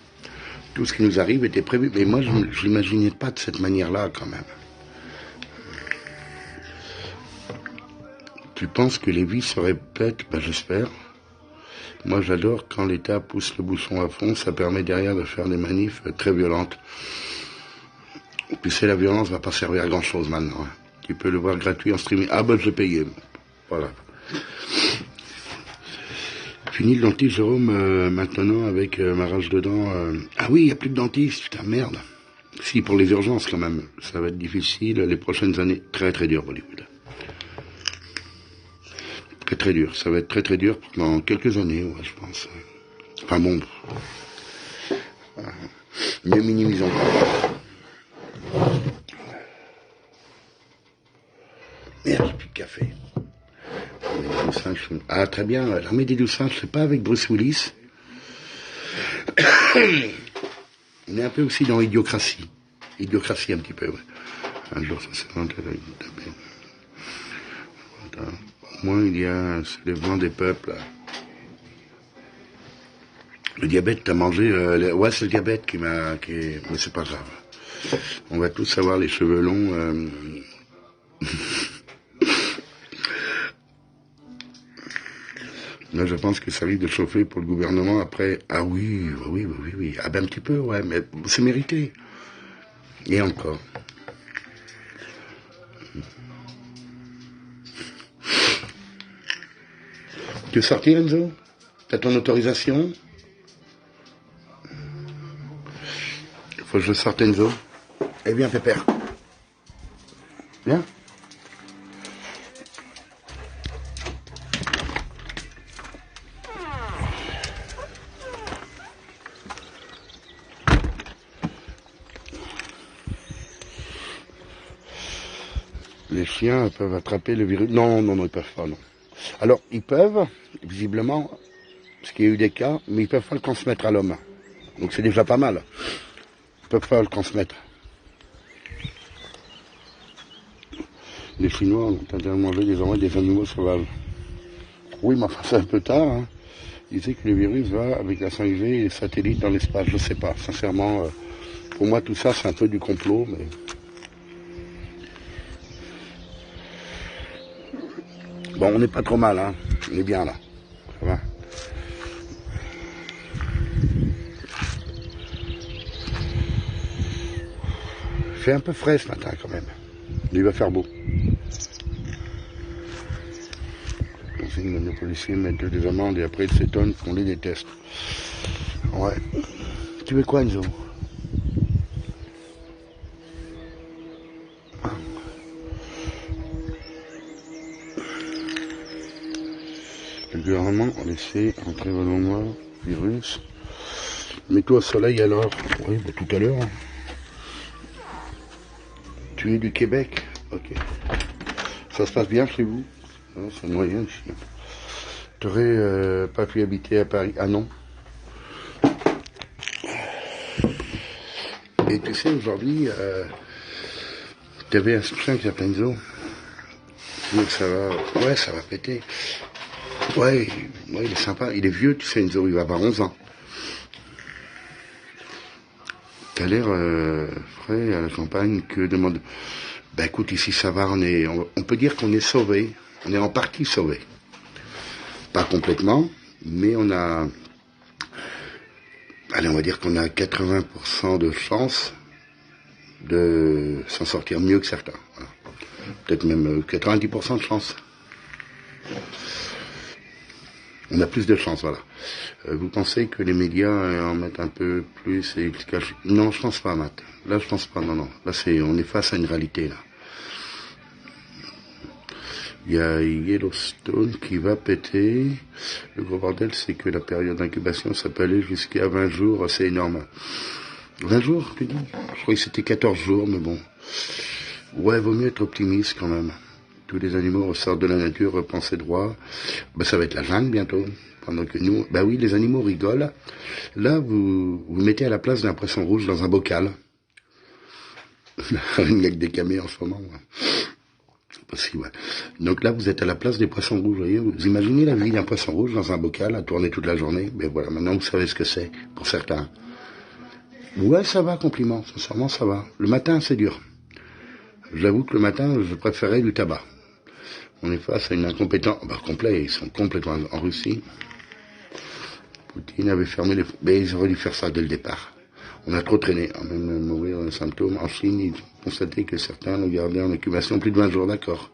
S1: Tout ce qui nous arrive était prévu, mais moi, je ne l'imaginais pas de cette manière-là, quand même. Tu penses que les vies se répètent? Ben, j'espère. Moi, j'adore quand l'État pousse le bouchon à fond, ça permet derrière de faire des manifs très violentes. Tu sais, la violence va pas servir à grand chose maintenant. Hein. Tu peux le voir gratuit en streaming. Ah ben, j'ai payé. Voilà. Fini le dentiste, Jérôme, maintenant, avec ma rage de dents. Ah oui, il n'y a plus de dentiste, putain, merde. Si, pour les urgences, quand même. Ça va être difficile les prochaines années. Très, très dur, Bollywood. Très, très dur. Ça va être très, très dur pendant quelques années, ouais, je pense. Enfin bon. Ne minimisons pas. Merde, j'ai plus de café. Ah, très bien, l'armée des 12 singes, c'est pas avec Bruce Willis. On est un peu aussi dans Idiocratie. Idiocratie, un petit peu, ouais. Un jour, ça c'est vraiment... Au moins, il y a un soulèvement des peuples. Le diabète, t'as mangé... ouais, c'est le diabète qui m'a... Mais c'est pas grave. On va tous avoir les cheveux longs... Là, je pense que ça risque de chauffer pour le gouvernement après. Ah oui. Ah ben un petit peu, ouais, mais c'est mérité. Et encore. Tu veux sortir, Enzo? T'as ton autorisation? Il faut que je sorte, Enzo. Eh bien, Pépère. Viens. Les chiens peuvent attraper le virus. Non, ils peuvent pas, non. Alors, ils peuvent, visiblement, parce qu'il y a eu des cas, mais ils peuvent pas le transmettre à l'homme. Donc c'est déjà pas mal. Ils peuvent pas le transmettre. Les Chinois ont interdit de manger désormais des animaux sauvages. Oui, mais enfin, c'est un peu tard, hein. Ils disaient que le virus va avec la 5G et les satellites dans l'espace. Je sais pas, sincèrement, pour moi tout ça c'est un peu du complot, mais... Bon, on n'est pas trop mal, hein. On est bien là. Ça va. Il fait un peu frais ce matin quand même. Il va faire beau. Nos policiers mettent des amendes et après ils s'étonnent qu'on les déteste. Ouais. Tu veux quoi, Enzo? Le gouvernement a laissé entrer Valenois, virus. Mets-toi au soleil alors. Oui, bah, tout à l'heure. Tu es du Québec? Ok. Ça se passe bien chez vous? C'est moyen ici. T'aurais pas pu habiter à Paris? Ah non. Et tu sais, aujourd'hui, t'avais un chien qui s'appelle Enzo. Donc ça va... Ouais, ça va péter. Ouais, il est sympa. Il est vieux, tu sais, Enzo, il va avoir 11 ans. T'as l'air frais à la campagne que demande... Ben écoute, ici ça va, on peut dire qu'on est sauvé. On est en partie sauvé. Pas complètement, mais on a... Allez, on va dire qu'on a 80% de chance de s'en sortir mieux que certains. Voilà. Peut-être même 90% de chance. On a plus de chance, voilà. Vous pensez que les médias en mettent un peu plus et qu'ils cachent... Non, je pense pas, Matt. Là, je pense pas, non. Là, on est face à une réalité, là. Il y a Yellowstone qui va péter. Le gros bordel, c'est que la période d'incubation, ça peut aller jusqu'à 20 jours, c'est énorme. 20 jours, tu dis? Je croyais que c'était 14 jours, mais bon. Ouais, vaut mieux être optimiste quand même. Tous les animaux ressortent de la nature, repensez droit. Ben, ça va être la jungle bientôt. Pendant que nous... Ben oui, les animaux rigolent. Là, vous mettez à la place d'un poisson rouge dans un bocal. Il y a que des camés en ce moment, ouais. Possible, ouais. Donc là, vous êtes à la place des poissons rouges, vous voyez. Vous imaginez la vie d'un poisson rouge dans un bocal à tourner toute la journée. Ben voilà, maintenant vous savez ce que c'est, pour certains. Ouais, ça va, compliment. Sincèrement, ça va. Le matin, c'est dur. J'avoue que le matin, je préférais du tabac. On est face à une incompétence... Bah, complet, ils sont complètement en Russie. Poutine avait fermé les... Mais ils auraient dû faire ça dès le départ. On a trop traîné. Même mourir d'un symptôme. En Chine, ils ont constaté que certains l'ont gardé en incubation plus de 20 jours, d'accord.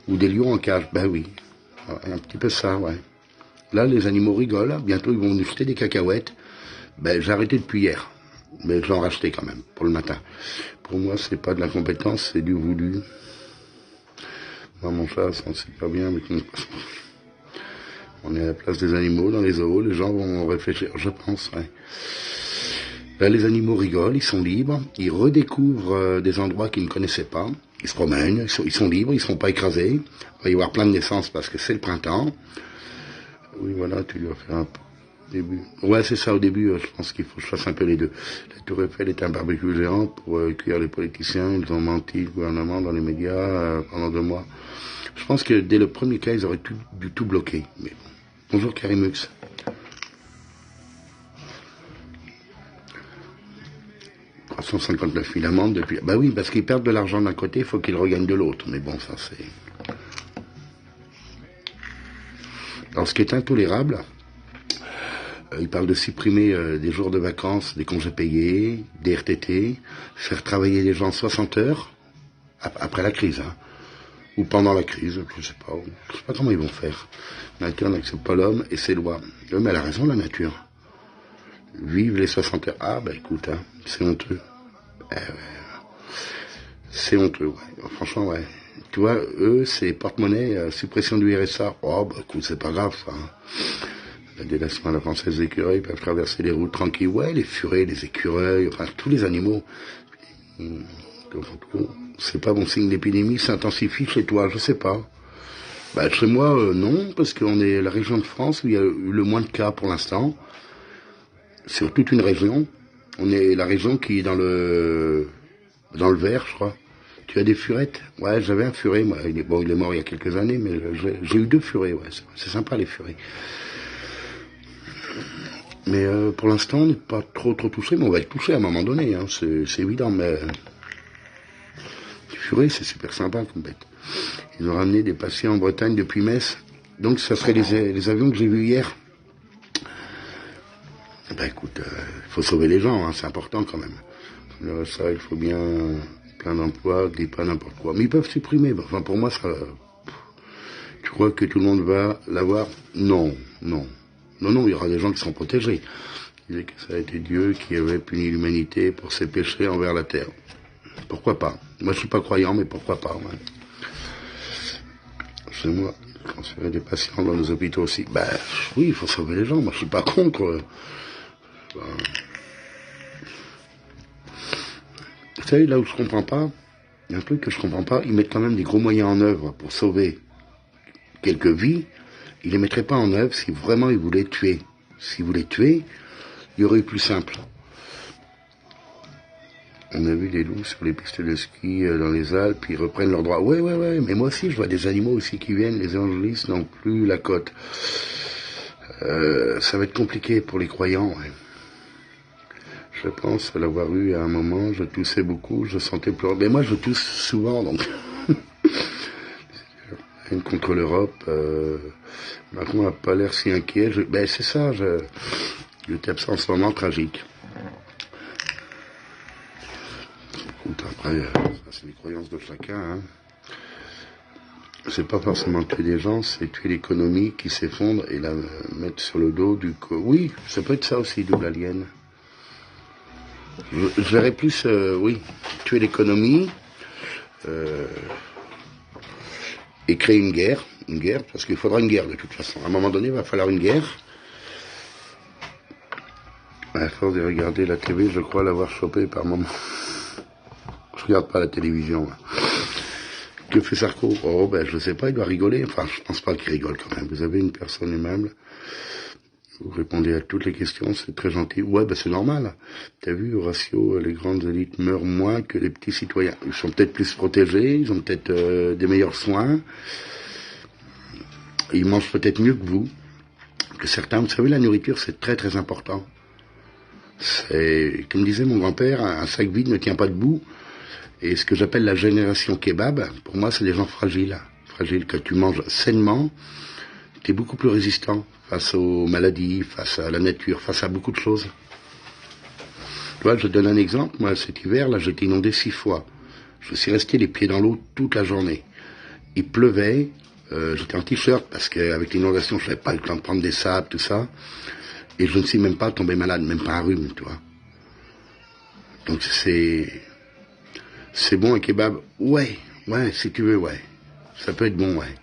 S1: Ou des lions en cage, ben oui. Un petit peu ça, ouais. Là, les animaux rigolent. Bientôt, ils vont nous jeter des cacahuètes. Ben, j'ai arrêté depuis hier. Mais j'en rachetais quand même, pour le matin. Pour moi, c'est pas de l'incompétence, c'est du voulu. Moi, mon chat, ça, c'est pas bien, mais on est à la place des animaux dans les zoos. Les gens vont réfléchir, je pense, ouais. Là, les animaux rigolent, ils sont libres, ils redécouvrent des endroits qu'ils ne connaissaient pas, ils se promènent, ils sont libres, ils ne seront pas écrasés, il va y avoir plein de naissances parce que c'est le printemps. Oui, voilà, tu dois faire un peu début. Ouais, c'est ça, au début, je pense qu'il faut que je fasse un peu les deux. La Tour Eiffel est un barbecue géant pour cuire les politiciens, ils ont menti, le gouvernement, dans les médias, pendant 2 mois. Je pense que dès le premier cas, ils auraient dû tout bloquer. Mais bon. Bonjour Karimux. « 359 000 amendes depuis... » Bah oui, parce qu'ils perdent de l'argent d'un côté, il faut qu'ils regagnent de l'autre. Mais bon, ça c'est... Alors, ce qui est intolérable, il parle de supprimer des jours de vacances, des congés payés, des RTT, faire travailler les gens 60 heures, après la crise, hein, ou pendant la crise, je sais pas comment ils vont faire. La nature n'accepte pas l'homme et ses lois. Mais elle a raison, la nature. Vive les 60 heures. Ah, bah écoute, hein, c'est honteux. C'est honteux, ouais. Franchement, ouais. Tu vois, eux, c'est porte-monnaie, suppression du RSA. Oh, bah écoute, c'est pas grave, ça. Hein. La délation à la française des écureuils peuvent traverser les routes tranquilles. Ouais, les furets, les écureuils, enfin, tous les animaux. C'est pas bon signe d'épidémie, s'intensifie chez toi, je sais pas. Bah, chez moi, non, parce qu'on est la région de France où il y a eu le moins de cas pour l'instant. Sur toute une région. On est la région qui est dans le vert, je crois. Tu as des furettes? Ouais, j'avais un furet, moi. Bon, il est mort il y a quelques années, mais j'ai eu 2 furets, ouais. C'est sympa, les furets. Mais pour l'instant, on n'est pas trop touché, mais on va être touché à un moment donné, hein. C'est évident, mais... les furets, c'est super sympa comme bête. Ils ont ramené des patients en Bretagne depuis Metz. Donc, ça serait les avions que j'ai vus hier. Ben écoute, il faut sauver les gens, hein, c'est important quand même. Ça, il faut bien plein d'emplois, dis pas n'importe quoi. Mais ils peuvent supprimer. Enfin, pour moi, ça... Tu crois que tout le monde va l'avoir? Non, non. Non, il y aura des gens qui seront protégés. Il disait que ça a été Dieu qui avait puni l'humanité pour ses péchés envers la terre. Pourquoi pas? Moi, je suis pas croyant, mais pourquoi pas, ouais. C'est moi, transférer des patients dans nos hôpitaux aussi. Ben, oui, il faut sauver les gens. Moi, je suis pas contre. Vous savez, là où je comprends pas, il y a un truc que je comprends pas, ils mettent quand même des gros moyens en œuvre pour sauver quelques vies. Ils les mettraient pas en œuvre si vraiment ils voulaient tuer. S'ils voulaient tuer, il y aurait eu plus simple. On a vu des loups sur les pistes de ski dans les Alpes, ils reprennent leurs droits. Ouais, mais moi aussi, je vois des animaux aussi qui viennent, les évangélistes n'ont plus la cote. Ça va être compliqué pour les croyants, ouais. Je pense l'avoir eu à un moment, je toussais beaucoup, je sentais pleurer. Mais moi, je tousse souvent, donc... contre l'Europe, Macron n'a pas l'air si inquiet. Ben c'est ça, je tape ça en ce moment tragique. Écoute, après, c'est les croyances de chacun, hein. C'est pas forcément tuer des gens, c'est tuer l'économie qui s'effondre et la mettre sur le dos du... Oui, ça peut être ça aussi, double alien. Je verrais plus, oui, tuer l'économie, et créer une guerre, parce qu'il faudra une guerre de toute façon. À un moment donné, il va falloir une guerre. À force de regarder la TV, je crois l'avoir chopé par moment. Je regarde pas la télévision. Que fait Sarko? Oh, ben, je sais pas, il doit rigoler. Enfin, je pense pas qu'il rigole quand même. Vous avez une personne aimable. Vous répondez à toutes les questions, c'est très gentil. Ouais, ben, c'est normal. T'as vu, au ratio, les grandes élites meurent moins que les petits citoyens. Ils sont peut-être plus protégés, ils ont peut-être des meilleurs soins. Ils mangent peut-être mieux que vous, que certains. Vous savez, la nourriture, c'est très très important. C'est, comme disait mon grand-père, un sac vide ne tient pas debout. Et ce que j'appelle la génération kebab, pour moi, c'est des gens fragiles. Fragiles, que tu manges sainement, tu es beaucoup plus résistant face aux maladies, face à la nature, face à beaucoup de choses. Tu vois, je donne un exemple. Moi, cet hiver, là, j'étais inondé 6 fois. Je suis resté les pieds dans l'eau toute la journée. Il pleuvait, j'étais en t-shirt parce qu'avec l'inondation, je n'avais pas le temps de prendre des sables, tout ça. Et je ne suis même pas tombé malade, même pas un rhume, tu vois. Donc c'est bon un kebab? Ouais, si tu veux, ouais. Ça peut être bon, ouais.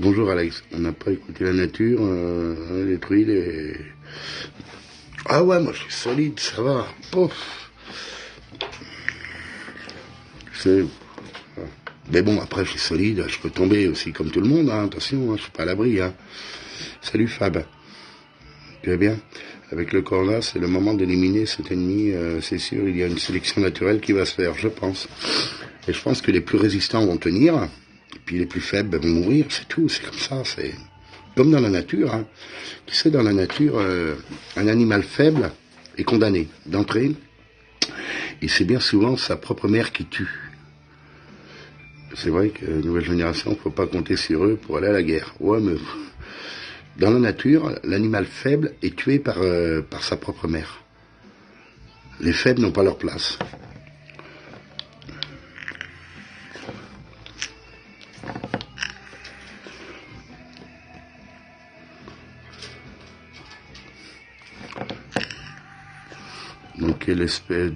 S1: Bonjour Alex, on n'a pas écouté la nature, on a détruit les... Ah ouais, moi je suis solide, ça va. Pouf. Mais bon, après je suis solide, je peux tomber aussi comme tout le monde, hein. Attention, hein, je suis pas à l'abri, hein. Salut Fab, tu vas bien? Avec le corona, c'est le moment d'éliminer cet ennemi, c'est sûr, il y a une sélection naturelle qui va se faire, je pense. Et je pense que les plus résistants vont tenir, et puis les plus faibles vont mourir, c'est tout, c'est comme ça, c'est comme dans la nature, hein. Tu sais, dans la nature, un animal faible est condamné d'entrée, et c'est bien souvent sa propre mère qui tue. C'est vrai que la nouvelle génération, il ne faut pas compter sur eux pour aller à la guerre. Ouais, mais dans la nature, l'animal faible est tué par sa propre mère. Les faibles n'ont pas leur place.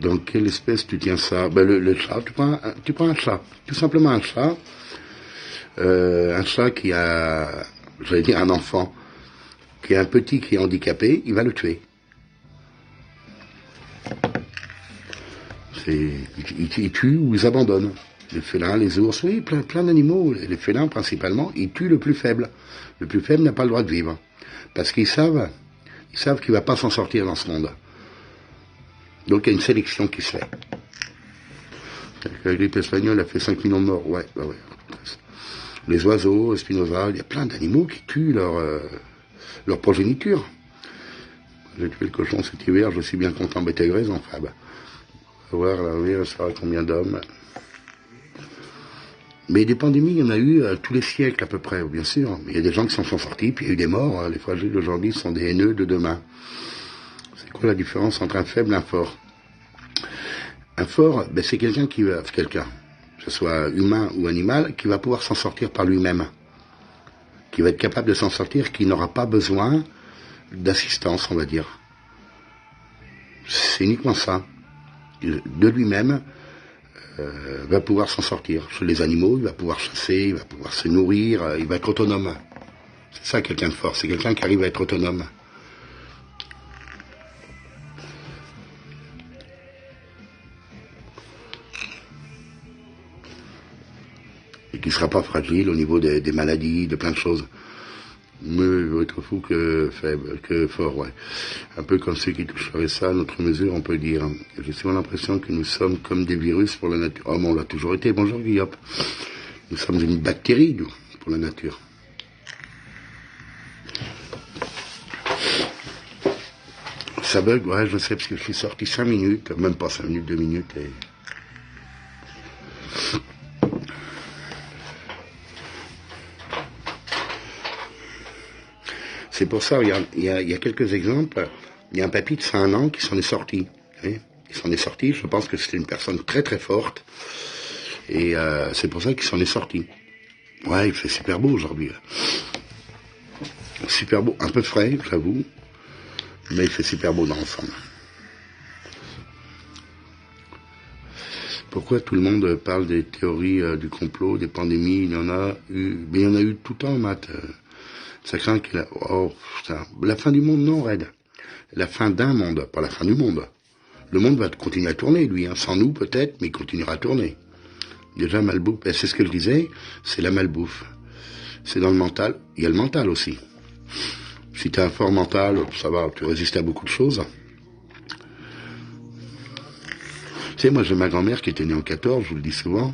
S1: Dans quelle espèce tu tiens ça? Ben le chat, tu prends un chat, tout simplement un chat qui a, j'allais dire un enfant, qui a un petit qui est handicapé, il va le tuer. Ils tuent ou ils abandonnent. Les félins, les ours, oui, plein d'animaux, les félins principalement, ils tuent le plus faible. Le plus faible n'a pas le droit de vivre. Parce qu'ils savent qu'il va pas s'en sortir dans ce monde. Donc il y a une sélection qui se fait. La grippe espagnole a fait 5 millions de morts. Ouais. Les oiseaux, Spinoza, il y a plein d'animaux qui tuent leur progéniture. J'ai tué le cochon cet hiver, je suis bien content, mais t'as raison, Fab. On va voir, là, oui, on saura combien d'hommes. Mais des pandémies, il y en a eu tous les siècles à peu près, bien sûr. Il y a des gens qui s'en sont sortis, puis il y a eu des morts. Hein. Les fragiles d'aujourd'hui sont des haineux de demain. C'est quoi la différence entre un faible et un fort? Un fort, c'est quelqu'un que ce soit humain ou animal, qui va pouvoir s'en sortir par lui-même. Qui va être capable de s'en sortir, qui n'aura pas besoin d'assistance, on va dire. C'est uniquement ça. De lui-même, va pouvoir s'en sortir. Chez les animaux, il va pouvoir chasser, il va pouvoir se nourrir, il va être autonome. C'est ça quelqu'un de fort, c'est quelqu'un qui arrive à être autonome. Et qui ne sera pas fragile au niveau des maladies, de plein de choses. Mieux vaut être fou que faible, que fort, ouais. Un peu comme ceux qui toucheraient ça, à notre mesure, on peut dire. J'ai souvent l'impression que nous sommes comme des virus pour la nature. Oh, mais on l'a toujours été. Bonjour, Guillaume. Nous sommes une bactérie, nous, pour la nature. Ça bug, ouais, je sais, parce que je suis sorti 5 minutes, même pas 5 minutes, 2 minutes, et... C'est pour ça, il y a quelques exemples. Il y a un papy de 5 ans qui s'en est sorti. Hein. Il s'en est sorti, je pense que c'était une personne très très forte. Et c'est pour ça qu'il s'en est sorti. Ouais, il fait super beau aujourd'hui. Super beau, un peu frais, j'avoue. Mais il fait super beau dans l'ensemble. Pourquoi tout le monde parle des théories du complot, des pandémies? Il y en a eu, mais il y en a eu tout le temps, Matt. Ça craint que la fin du monde, non, Red. La fin d'un monde, pas la fin du monde. Le monde va continuer à tourner, lui, hein. Sans nous peut-être, mais il continuera à tourner. Déjà, malbouffe, c'est ce que je disais, c'est la malbouffe. C'est dans le mental, il y a le mental aussi. Si tu as un fort mental, ça va, tu résistes à beaucoup de choses. Tu sais, moi j'ai ma grand-mère qui était née en 14, je vous le dis souvent.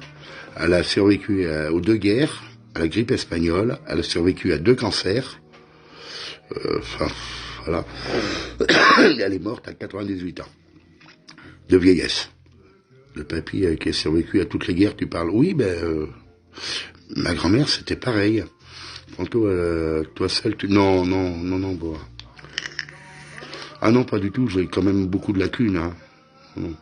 S1: Elle a survécu aux 2 guerres, à la grippe espagnole, elle a survécu à 2 cancers. Voilà. Elle est morte à 98 ans. De vieillesse. Le papy qui a survécu à toutes les guerres, tu parles. Oui, ma grand-mère c'était pareil. Tantôt, toi seul, Non, bon. Ah non, pas du tout, j'ai quand même beaucoup de lacunes, hein. Non.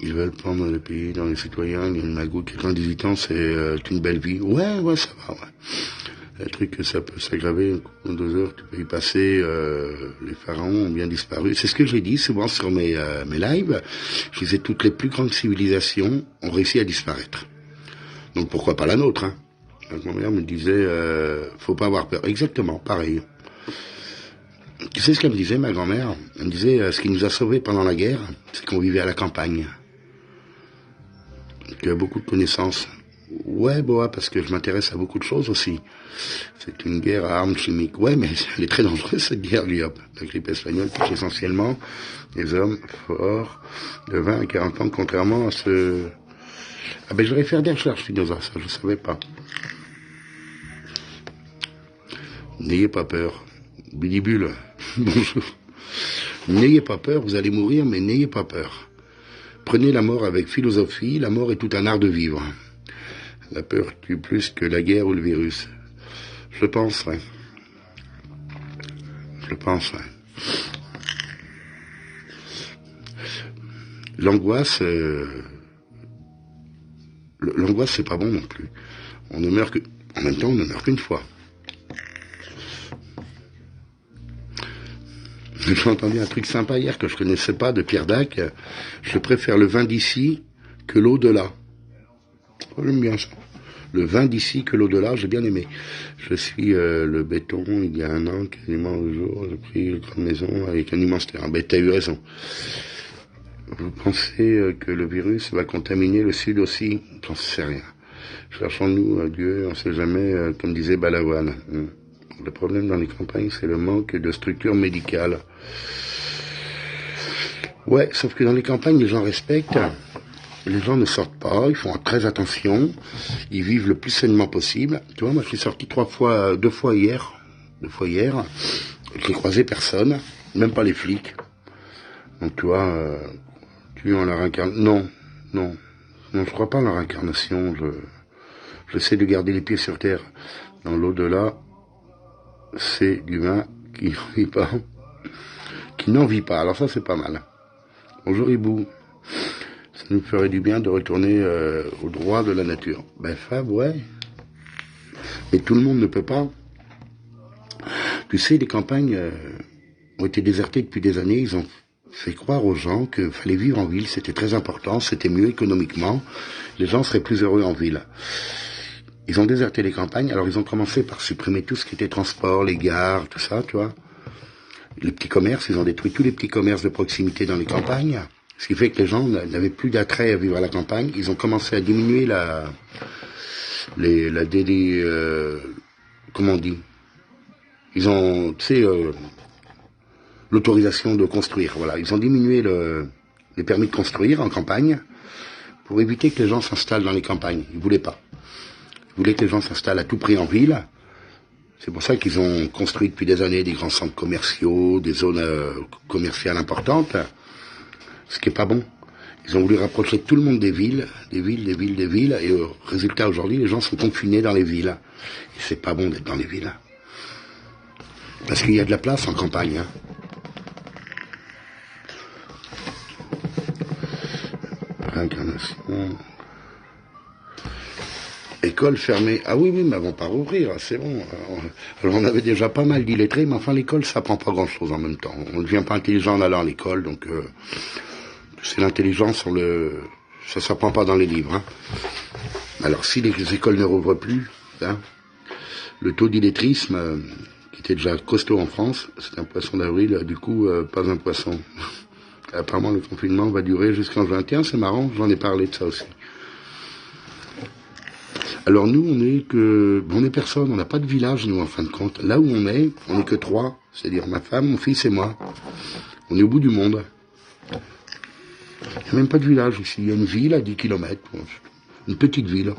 S1: Ils veulent prendre le pays dans les citoyens, il y a une magouille, 98 ans, c'est une belle vie. Ouais, ça va, ouais. Le truc que ça peut s'aggraver, en 2 heures, tu peux y passer, les pharaons ont bien disparu. C'est ce que j'ai dit souvent sur mes lives. Je disais, toutes les plus grandes civilisations ont réussi à disparaître. Donc pourquoi pas la nôtre, hein? Ma mère me disait, faut pas avoir peur. Exactement, pareil. Tu sais ce qu'elle me disait, ma grand-mère? Elle me disait, ce qui nous a sauvés pendant la guerre, c'est qu'on vivait à la campagne. Tu as beaucoup de connaissances. Ouais, parce que je m'intéresse à beaucoup de choses aussi. C'est une guerre à armes chimiques. Ouais, mais elle est très dangereuse, cette guerre, lui, hop. La grippe espagnole touche essentiellement les hommes forts de 20 à 40 ans, contrairement à ce... Ah je vais faire des recherches, Spinoza, ça, je savais pas. N'ayez pas peur. Bidibule, bonjour. N'ayez pas peur, vous allez mourir, mais n'ayez pas peur. Prenez la mort avec philosophie, la mort est tout un art de vivre. La peur tue plus que la guerre ou le virus. Je pense, ouais. L'angoisse, l'angoisse c'est pas bon non plus. En même temps, on ne meurt qu'une fois. J'ai entendu un truc sympa hier que je connaissais pas de Pierre Dac. Je préfère le vin d'ici que l'au-delà. Oh, j'aime bien ça. Le vin d'ici que l'au-delà, j'ai bien aimé. Je suis le béton, il y a 1 an, quasiment au jour, j'ai pris une grande maison avec un immense terrain. T'as eu raison. Vous pensez que le virus va contaminer le Sud aussi? J'en sais rien. Cherchons-nous Dieu, on sait jamais, comme disait Balavoine. Le problème dans les campagnes, c'est le manque de structure médicale. Ouais, sauf que dans les campagnes, les gens respectent. Les gens ne sortent pas, ils font très attention, ils vivent le plus sainement possible. Tu vois, moi je suis sorti deux fois hier, j'ai croisé personne, même pas les flics. Donc tu vois, tu es en la réincarnation. Non, non, non, je crois pas en la réincarnation. J'essaie de garder les pieds sur terre. Dans l'au-delà, c'est l'humain qui n'en vit pas. Qui n'en vit pas. Alors ça, c'est pas mal. Bonjour Hibou. Ça nous ferait du bien de retourner au droit de la nature. Ben Fab, ouais. Mais tout le monde ne peut pas. Tu sais, les campagnes ont été désertées depuis des années. Ils ont fait croire aux gens qu'il fallait vivre en ville. C'était très important, c'était mieux économiquement. Les gens seraient plus heureux en ville. Ils ont déserté les campagnes. Alors ils ont commencé par supprimer tout ce qui était transport, les gares, tout ça, tu vois. Les petits commerces, ils ont détruit tous les petits commerces de proximité dans les campagnes. Ce qui fait que les gens n'avaient plus d'attrait à vivre à la campagne. Ils ont commencé à diminuer comment on dit? Ils ont, tu sais, l'autorisation de construire. Voilà, ils ont diminué les permis de construire en campagne pour éviter que les gens s'installent dans les campagnes. Ils voulaient pas. Ils voulaient que les gens s'installent à tout prix en ville. C'est pour ça qu'ils ont construit depuis des années des grands centres commerciaux, des zones commerciales importantes. Ce qui est pas bon. Ils ont voulu rapprocher tout le monde des villes, et résultat aujourd'hui, les gens sont confinés dans les villes. Et c'est pas bon d'être dans les villes. Parce qu'il y a de la place en campagne. Hein. Réincarnation. École fermée. Ah oui, mais elles vont pas rouvrir, c'est bon. Alors on avait déjà pas mal d'illettrés, mais enfin l'école, ça prend pas grand-chose en même temps. On ne devient pas intelligent en allant à l'école, donc... c'est l'intelligence ça s'apprend pas dans les livres. Hein. Alors si les écoles ne rouvrent plus, hein, le taux d'illettrisme, qui était déjà costaud en France, c'est un poisson d'avril, du coup pas un poisson. Apparemment le confinement va durer jusqu'en 21, c'est marrant, j'en ai parlé de ça aussi. Alors nous on est personne, on n'a pas de village nous en fin de compte. Là où on est que 3, c'est-à-dire ma femme, mon fils et moi. On est au bout du monde. Il n'y a même pas de village ici. Il y a une ville à 10 kilomètres. Une petite ville.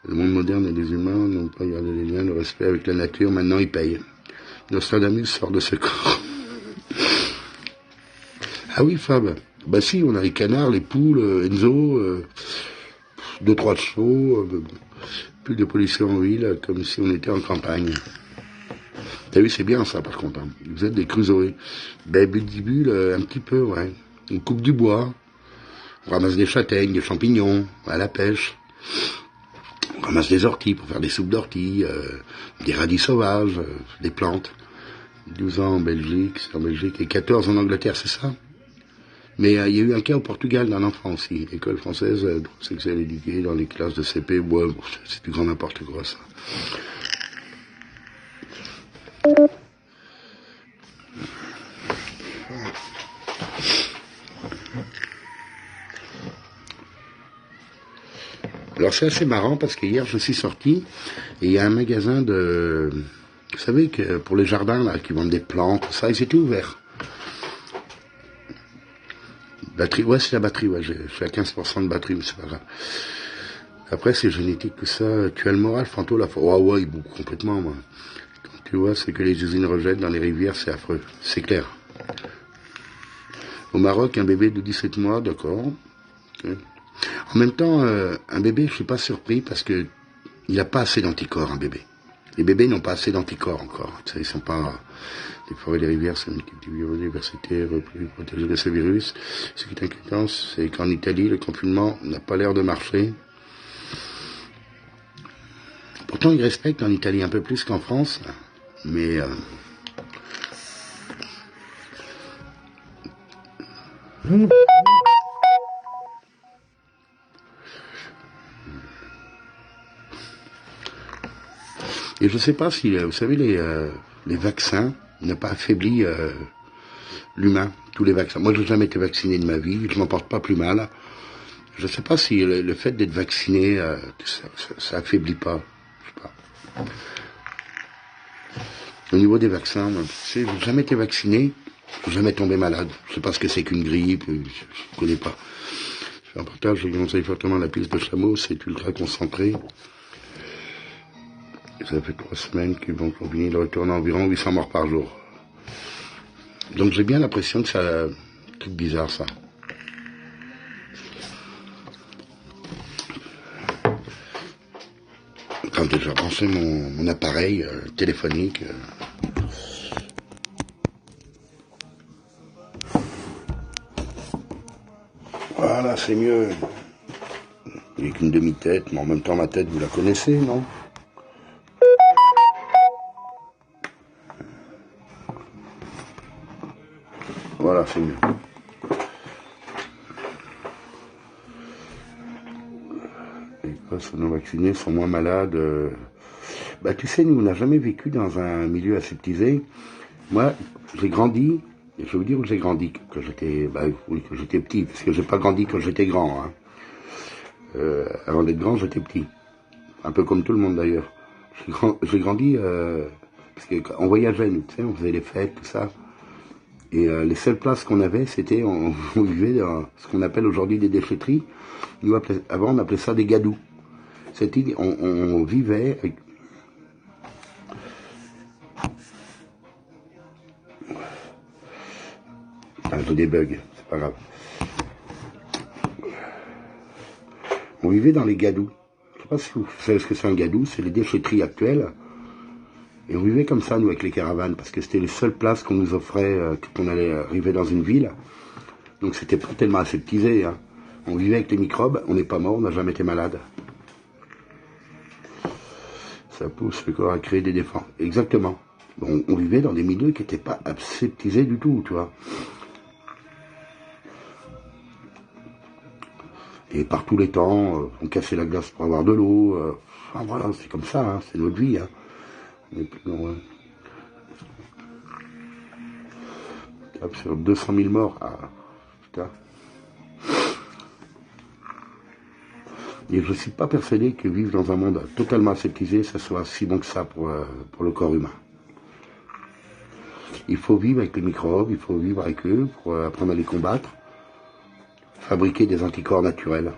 S1: Le monde moderne et les humains n'ont pas gardé les liens, le respect avec la nature. Maintenant, ils payent. Nostradamus sort de ce corps. Ah oui, Fab. Bah si, on a les canards, les poules, Enzo, 2-3 chevaux, plus de pollution en ville, comme si on était en campagne. T'as vu, c'est bien ça, par contre. Hein. Vous êtes des crusoés. Ben, Budibule, un petit peu, ouais. On coupe du bois, on ramasse des châtaignes, des champignons, à la pêche. On ramasse des orties pour faire des soupes d'orties, des radis sauvages, des plantes. 12 ans en Belgique, c'est en Belgique, et 14 en Angleterre, c'est ça. Mais il y a eu un cas au Portugal d'un enfant aussi, école française, sexuelle éduquée dans les classes de CP, ouais, bon, c'est du grand n'importe quoi ça. Alors c'est assez marrant parce que hier je suis sorti et il y a un magasin de... Vous savez que pour les jardins là, qui vendent des plantes, tout ça, ils étaient ouverts. Batterie, ouais c'est la batterie, ouais, je suis à 15% de batterie, mais c'est pas grave. Après c'est génétique, tout ça, tu as le moral, Fanto, la foi. Ouais, il bouge complètement moi. Quand tu vois ce que les usines rejettent dans les rivières, c'est affreux, c'est clair. Au Maroc, un bébé de 17 mois, d'accord. Okay. En même temps, un bébé, je suis pas surpris parce que il n'a pas assez d'anticorps, un bébé. Les bébés n'ont pas assez d'anticorps encore. Ils sont pas... Les forêts et les rivières, c'est une biodiversité plus protégée de ce virus. Ce qui est inquiétant, c'est qu'en Italie, le confinement n'a pas l'air de marcher. Pourtant, ils respectent en Italie un peu plus qu'en France, mais... Et je ne sais pas si, vous savez, les vaccins n'ont pas affaibli l'humain, tous les vaccins. Moi, je n'ai jamais été vacciné de ma vie, je m'en porte pas plus mal. Je ne sais pas si le fait d'être vacciné, ça affaiblit pas. Je sais pas. Au niveau des vaccins, je n'ai jamais été vacciné. Jamais tombé malade. Je sais pas ce que c'est qu'une grippe, je connais pas. Je fais un partage, je conseille fortement la piste de chameau, c'est ultra concentré. Ça fait 3 semaines qu'ils vont combiner de retourner à environ 800 morts par jour. Donc j'ai bien l'impression que ça... C'est bizarre ça. Quand j'ai branché mon appareil téléphonique... Voilà, c'est mieux. Il n'y a qu'une demi-tête, mais en même temps ma tête, vous la connaissez, non? Voilà, c'est mieux. Les personnes non vaccinées sont moins malades. Bah, tu sais, nous, on n'a jamais vécu dans un milieu aseptisé. Moi, j'ai grandi, et je vais vous dire où j'ai grandi, que j'étais, bah, oui, que j'étais petit, parce que j'ai pas grandi quand j'étais grand. Hein. Avant d'être grand, j'étais petit. Un peu comme tout le monde d'ailleurs. J'ai grandi, parce qu'on voyageait, nous, tu sais, on faisait les fêtes, tout ça. Et les seules places qu'on avait, c'était, on vivait dans ce qu'on appelle aujourd'hui des déchetteries. Nous, avant, on appelait ça des gadous. On vivait avec... J'ai des bugs, c'est pas grave. On vivait dans les gadous. Je sais pas si vous savez ce que c'est un gadou, c'est les déchetteries actuelles. Et on vivait comme ça, nous, avec les caravanes, parce que c'était les seules places qu'on nous offrait quand on allait arriver dans une ville. Donc c'était pas tellement aseptisé. Hein. On vivait avec les microbes, on n'est pas mort, on n'a jamais été malade. Ça pousse le corps à créer des défenses. Exactement. Bon, on vivait dans des milieux qui n'étaient pas aseptisés du tout, tu vois. Et par tous les temps, on cassait la glace pour avoir de l'eau. Enfin voilà, c'est comme ça, hein, c'est notre vie. Hein. On est plus dans, sur 200 000 morts. Ah, putain. Et je ne suis pas persuadé que vivre dans un monde totalement aseptisé, ça soit si bon que ça pour le corps humain. Il faut vivre avec les microbes, il faut vivre avec eux pour apprendre à les combattre, fabriquer des anticorps naturels.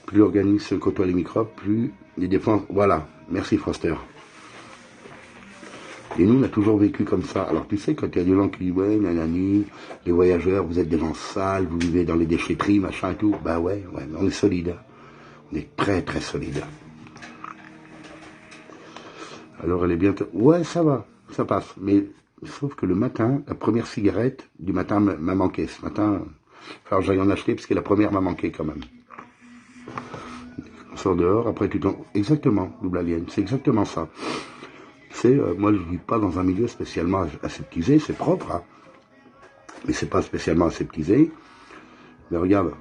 S1: Plus l'organisme côtoie les microbes, plus les défenses... Voilà, merci Foster. Et nous, on a toujours vécu comme ça. Alors tu sais, quand il y a des gens qui disent « Ouais, nanani, les voyageurs, vous êtes des gens sales, vous vivez dans les déchetteries, machin et tout. » Bah ouais, on est solide. On est très très solide. Alors elle est bientôt... Ouais, ça va, ça passe. Mais sauf que le matin, la première cigarette du matin m'a manqué. Ce matin, il va falloir que j'aille en acheter parce que la première m'a manqué quand même. On sort dehors, après tu tombes... Exactement, double alien, c'est exactement ça. Moi je ne vis pas dans un milieu spécialement aseptisé, c'est propre, hein. Mais c'est pas spécialement aseptisé. Mais regarde,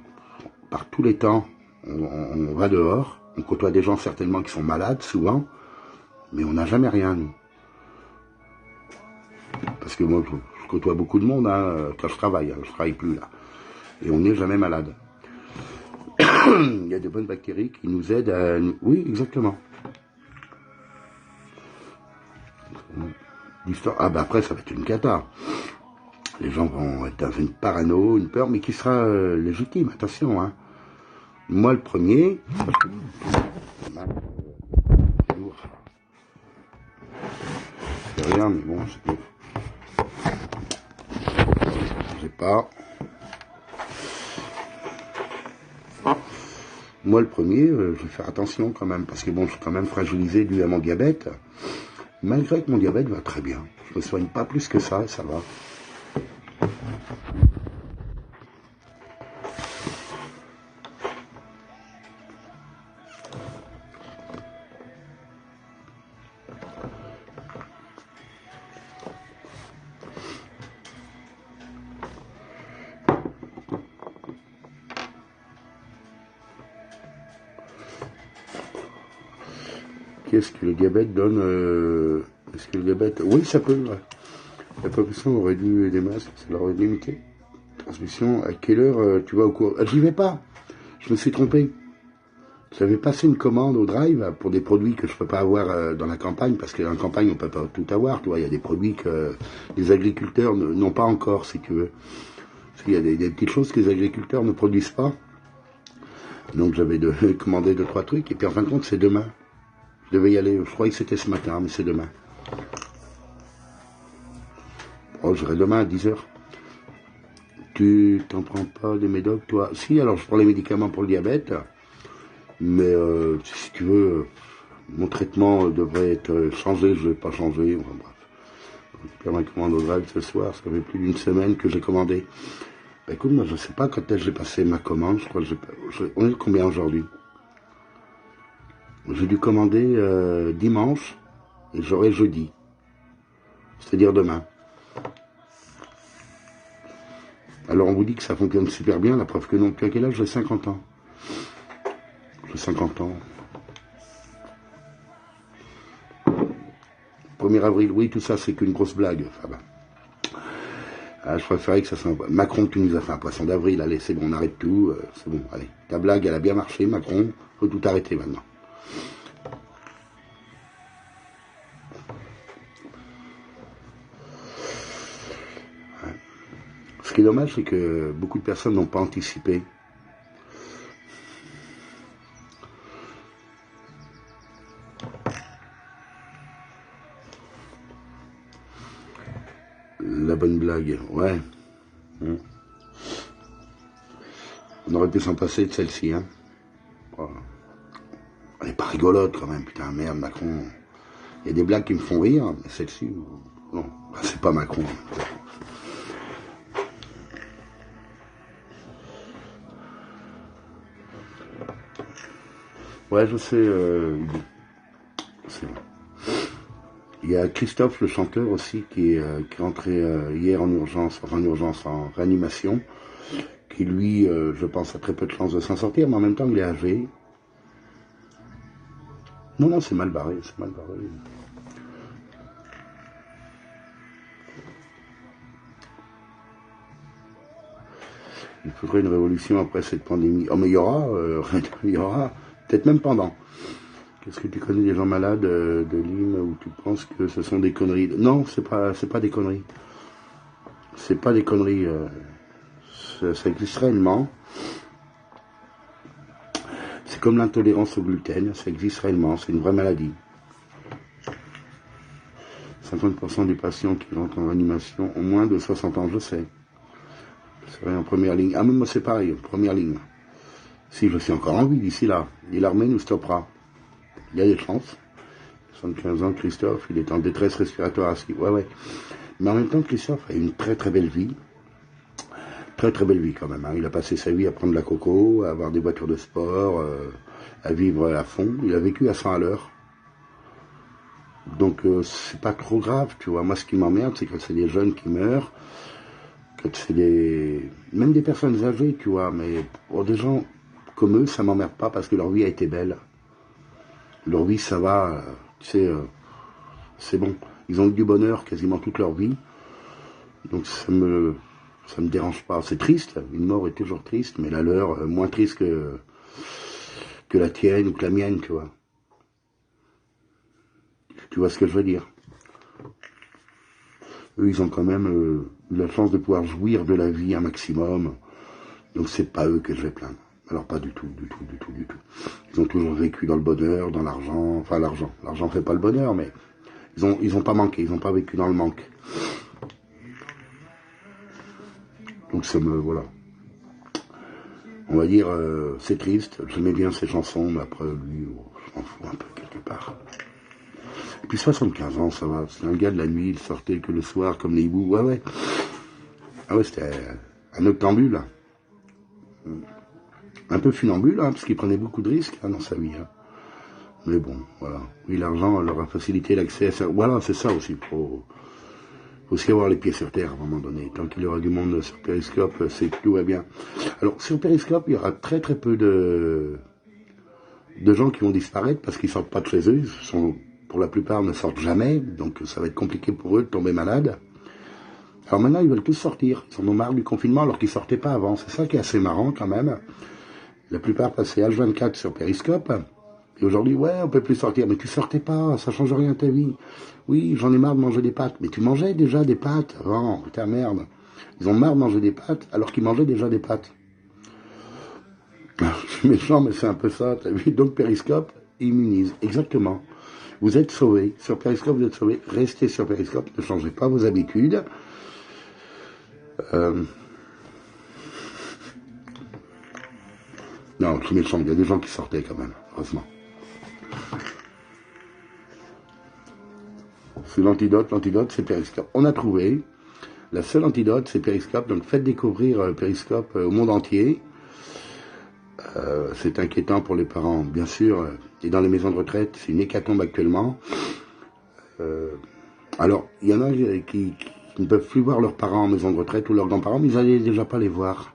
S1: par tous les temps, on va dehors, on côtoie des gens certainement qui sont malades, souvent, mais on n'a jamais rien, nous. Parce que moi, je côtoie beaucoup de monde hein, quand je travaille plus là. Et on n'est jamais malade. Il y a de bonnes bactéries qui nous aident à... Oui, exactement. Ah ben après, ça va être une cata. Les gens vont être dans une parano, une peur, mais qui sera légitime, attention. Hein. Moi, le premier... C'est rien, mais bon, je sais pas. Moi, le premier, je vais faire attention quand même, parce que bon, je suis quand même fragilisé dû à mon diabète. Malgré que mon diabète va très bien. Je ne me soigne pas plus que ça, et ça va. Est-ce que le diabète donne... Est-ce que le diabète... Oui, ça peut. Ouais. La population aurait dû des masques, ça leur aurait limité. Transmission, à quelle heure tu vas au cours? J'y vais pas. Je me suis trompé. J'avais passé une commande au Drive pour des produits que je ne peux pas avoir dans la campagne, parce que dans la campagne, on ne peut pas tout avoir. Tu vois, il y a des produits que les agriculteurs n'ont pas encore, si tu veux. Il y a des petites choses que les agriculteurs ne produisent pas. Donc j'avais commandé 2-3 trucs, et puis en fin de compte, c'est demain. Je devais y aller, je croyais que c'était ce matin, mais c'est demain. Oh, j'irai demain à 10h. Tu t'en prends pas des médocs, toi? Si, alors je prends les médicaments pour le diabète, mais si tu veux, mon traitement devrait être changé, je ne vais pas changer, enfin bref. Je perds ma commande au Drive ce soir, ça fait plus d'une semaine que j'ai commandé. Bah, écoute, moi je sais pas quand est-ce que j'ai passé ma commande, je crois que on est combien aujourd'hui? J'ai dû commander dimanche, et j'aurai jeudi, c'est-à-dire demain. Alors on vous dit que ça fonctionne super bien, la preuve que non. Puis à quel âge? J'ai 50 ans. J'ai 50 ans. 1er avril, oui, tout ça c'est qu'une grosse blague. Enfin, bah. Ah, je préférais que ça soit... Macron, tu nous as fait un poisson d'avril, allez, c'est bon, on arrête tout, c'est bon, allez. Ta blague, elle a bien marché, Macron, faut tout arrêter maintenant. Ouais. Ce qui est dommage, c'est que beaucoup de personnes n'ont pas anticipé. La bonne blague, ouais. On aurait pu s'en passer de celle-ci, hein. Voilà. Elle est pas rigolote quand même, putain, merde, Macron. Il y a des blagues qui me font rire, mais celle-ci, non, bah, c'est pas Macron. Ouais, je sais, c'est bon. Il y a Christophe, le chanteur aussi, qui est rentré hier en urgence, en réanimation, qui lui, je pense, a très peu de chances de s'en sortir, mais en même temps, il est âgé. Non, non, c'est mal barré, c'est mal barré. Il faudrait une révolution après cette pandémie. Oh, mais il y aura, peut-être même pendant. Qu'est-ce que tu connais des gens malades de Lille où tu penses que ce sont des conneries? Non, c'est pas des conneries. C'est pas des conneries. Ça existe réellement. C'est comme l'intolérance au gluten, ça existe réellement, c'est une vraie maladie. 50% des patients qui rentrent en réanimation ont moins de 60 ans, je sais. Je serai en première ligne. Ah, mais moi c'est pareil, première ligne. Si je suis encore en vie d'ici là, et l'armée nous stoppera. Il y a des chances. 75 ans, Christophe, il est en détresse respiratoire assis. Ouais. Mais en même temps, Christophe a une très très belle vie. Très très belle vie quand même. Hein. Il a passé sa vie à prendre la coco, à avoir des voitures de sport, à vivre à fond. Il a vécu à 100 à l'heure. Donc c'est pas trop grave, tu vois. Moi, ce qui m'emmerde, c'est que c'est des jeunes qui meurent, que c'est même des personnes âgées, tu vois. Mais pour des gens comme eux, ça m'emmerde pas parce que leur vie a été belle. Leur vie, ça va, tu sais, c'est bon. Ils ont eu du bonheur quasiment toute leur vie. Donc ça me dérange pas. C'est triste, une mort est toujours triste, mais la leur, moins triste que la tienne ou que la mienne, tu vois. Tu vois ce que je veux dire? Eux, ils ont quand même eu la chance de pouvoir jouir de la vie un maximum. Donc c'est pas eux que je vais plaindre. Alors pas du tout. Ils ont toujours vécu dans le bonheur, dans l'argent. Enfin l'argent. L'argent fait pas le bonheur, mais ils ont pas manqué, ils ont pas vécu dans le manque. Donc ça me... voilà. On va dire, c'est triste. J'aimais bien ces chansons, mais après lui, je m'en fous un peu quelque part. Et puis 75 ans, ça va. C'est un gars de la nuit, il sortait que le soir comme les hiboux. Ouais. Ah ouais, c'était un octambule. Un peu funambule, hein, parce qu'il prenait beaucoup de risques dans sa vie. Hein. Mais bon, voilà. Oui, l'argent leur a facilité l'accès à ça. Voilà, c'est ça aussi. Faut aussi avoir les pieds sur terre à un moment donné. Tant qu'il y aura du monde sur Periscope, c'est que tout va bien. Alors, sur Periscope, il y aura très très peu de gens qui vont disparaître parce qu'ils sortent pas de chez eux. Pour la plupart, ne sortent jamais. Donc, ça va être compliqué pour eux de tomber malades. Alors maintenant, ils veulent tous sortir. Ils en ont marre du confinement alors qu'ils sortaient pas avant. C'est ça qui est assez marrant quand même. La plupart passaient H24 sur Periscope. Et aujourd'hui, ouais, on peut plus sortir. Mais tu sortais pas, ça change rien à ta vie. Oui, j'en ai marre de manger des pâtes. Mais tu mangeais déjà des pâtes avant, putain merde. Ils ont marre de manger des pâtes alors qu'ils mangeaient déjà des pâtes. Je suis méchant, mais c'est un peu ça, t'as vu. Donc Periscope immunise, exactement. Vous êtes sauvés. Sur Periscope, vous êtes sauvés. Restez sur Periscope, ne changez pas vos habitudes. Non, je suis méchant, il y a des gens qui sortaient quand même, heureusement. C'est l'antidote c'est Periscope. On a trouvé, la seule antidote c'est Periscope, donc faites découvrir Periscope au monde entier. C'est inquiétant pour les parents, bien sûr, et dans les maisons de retraite, c'est une hécatombe actuellement. Alors, il y en a qui ne peuvent plus voir leurs parents en maison de retraite ou leurs grands-parents, mais ils n'allaient déjà pas les voir.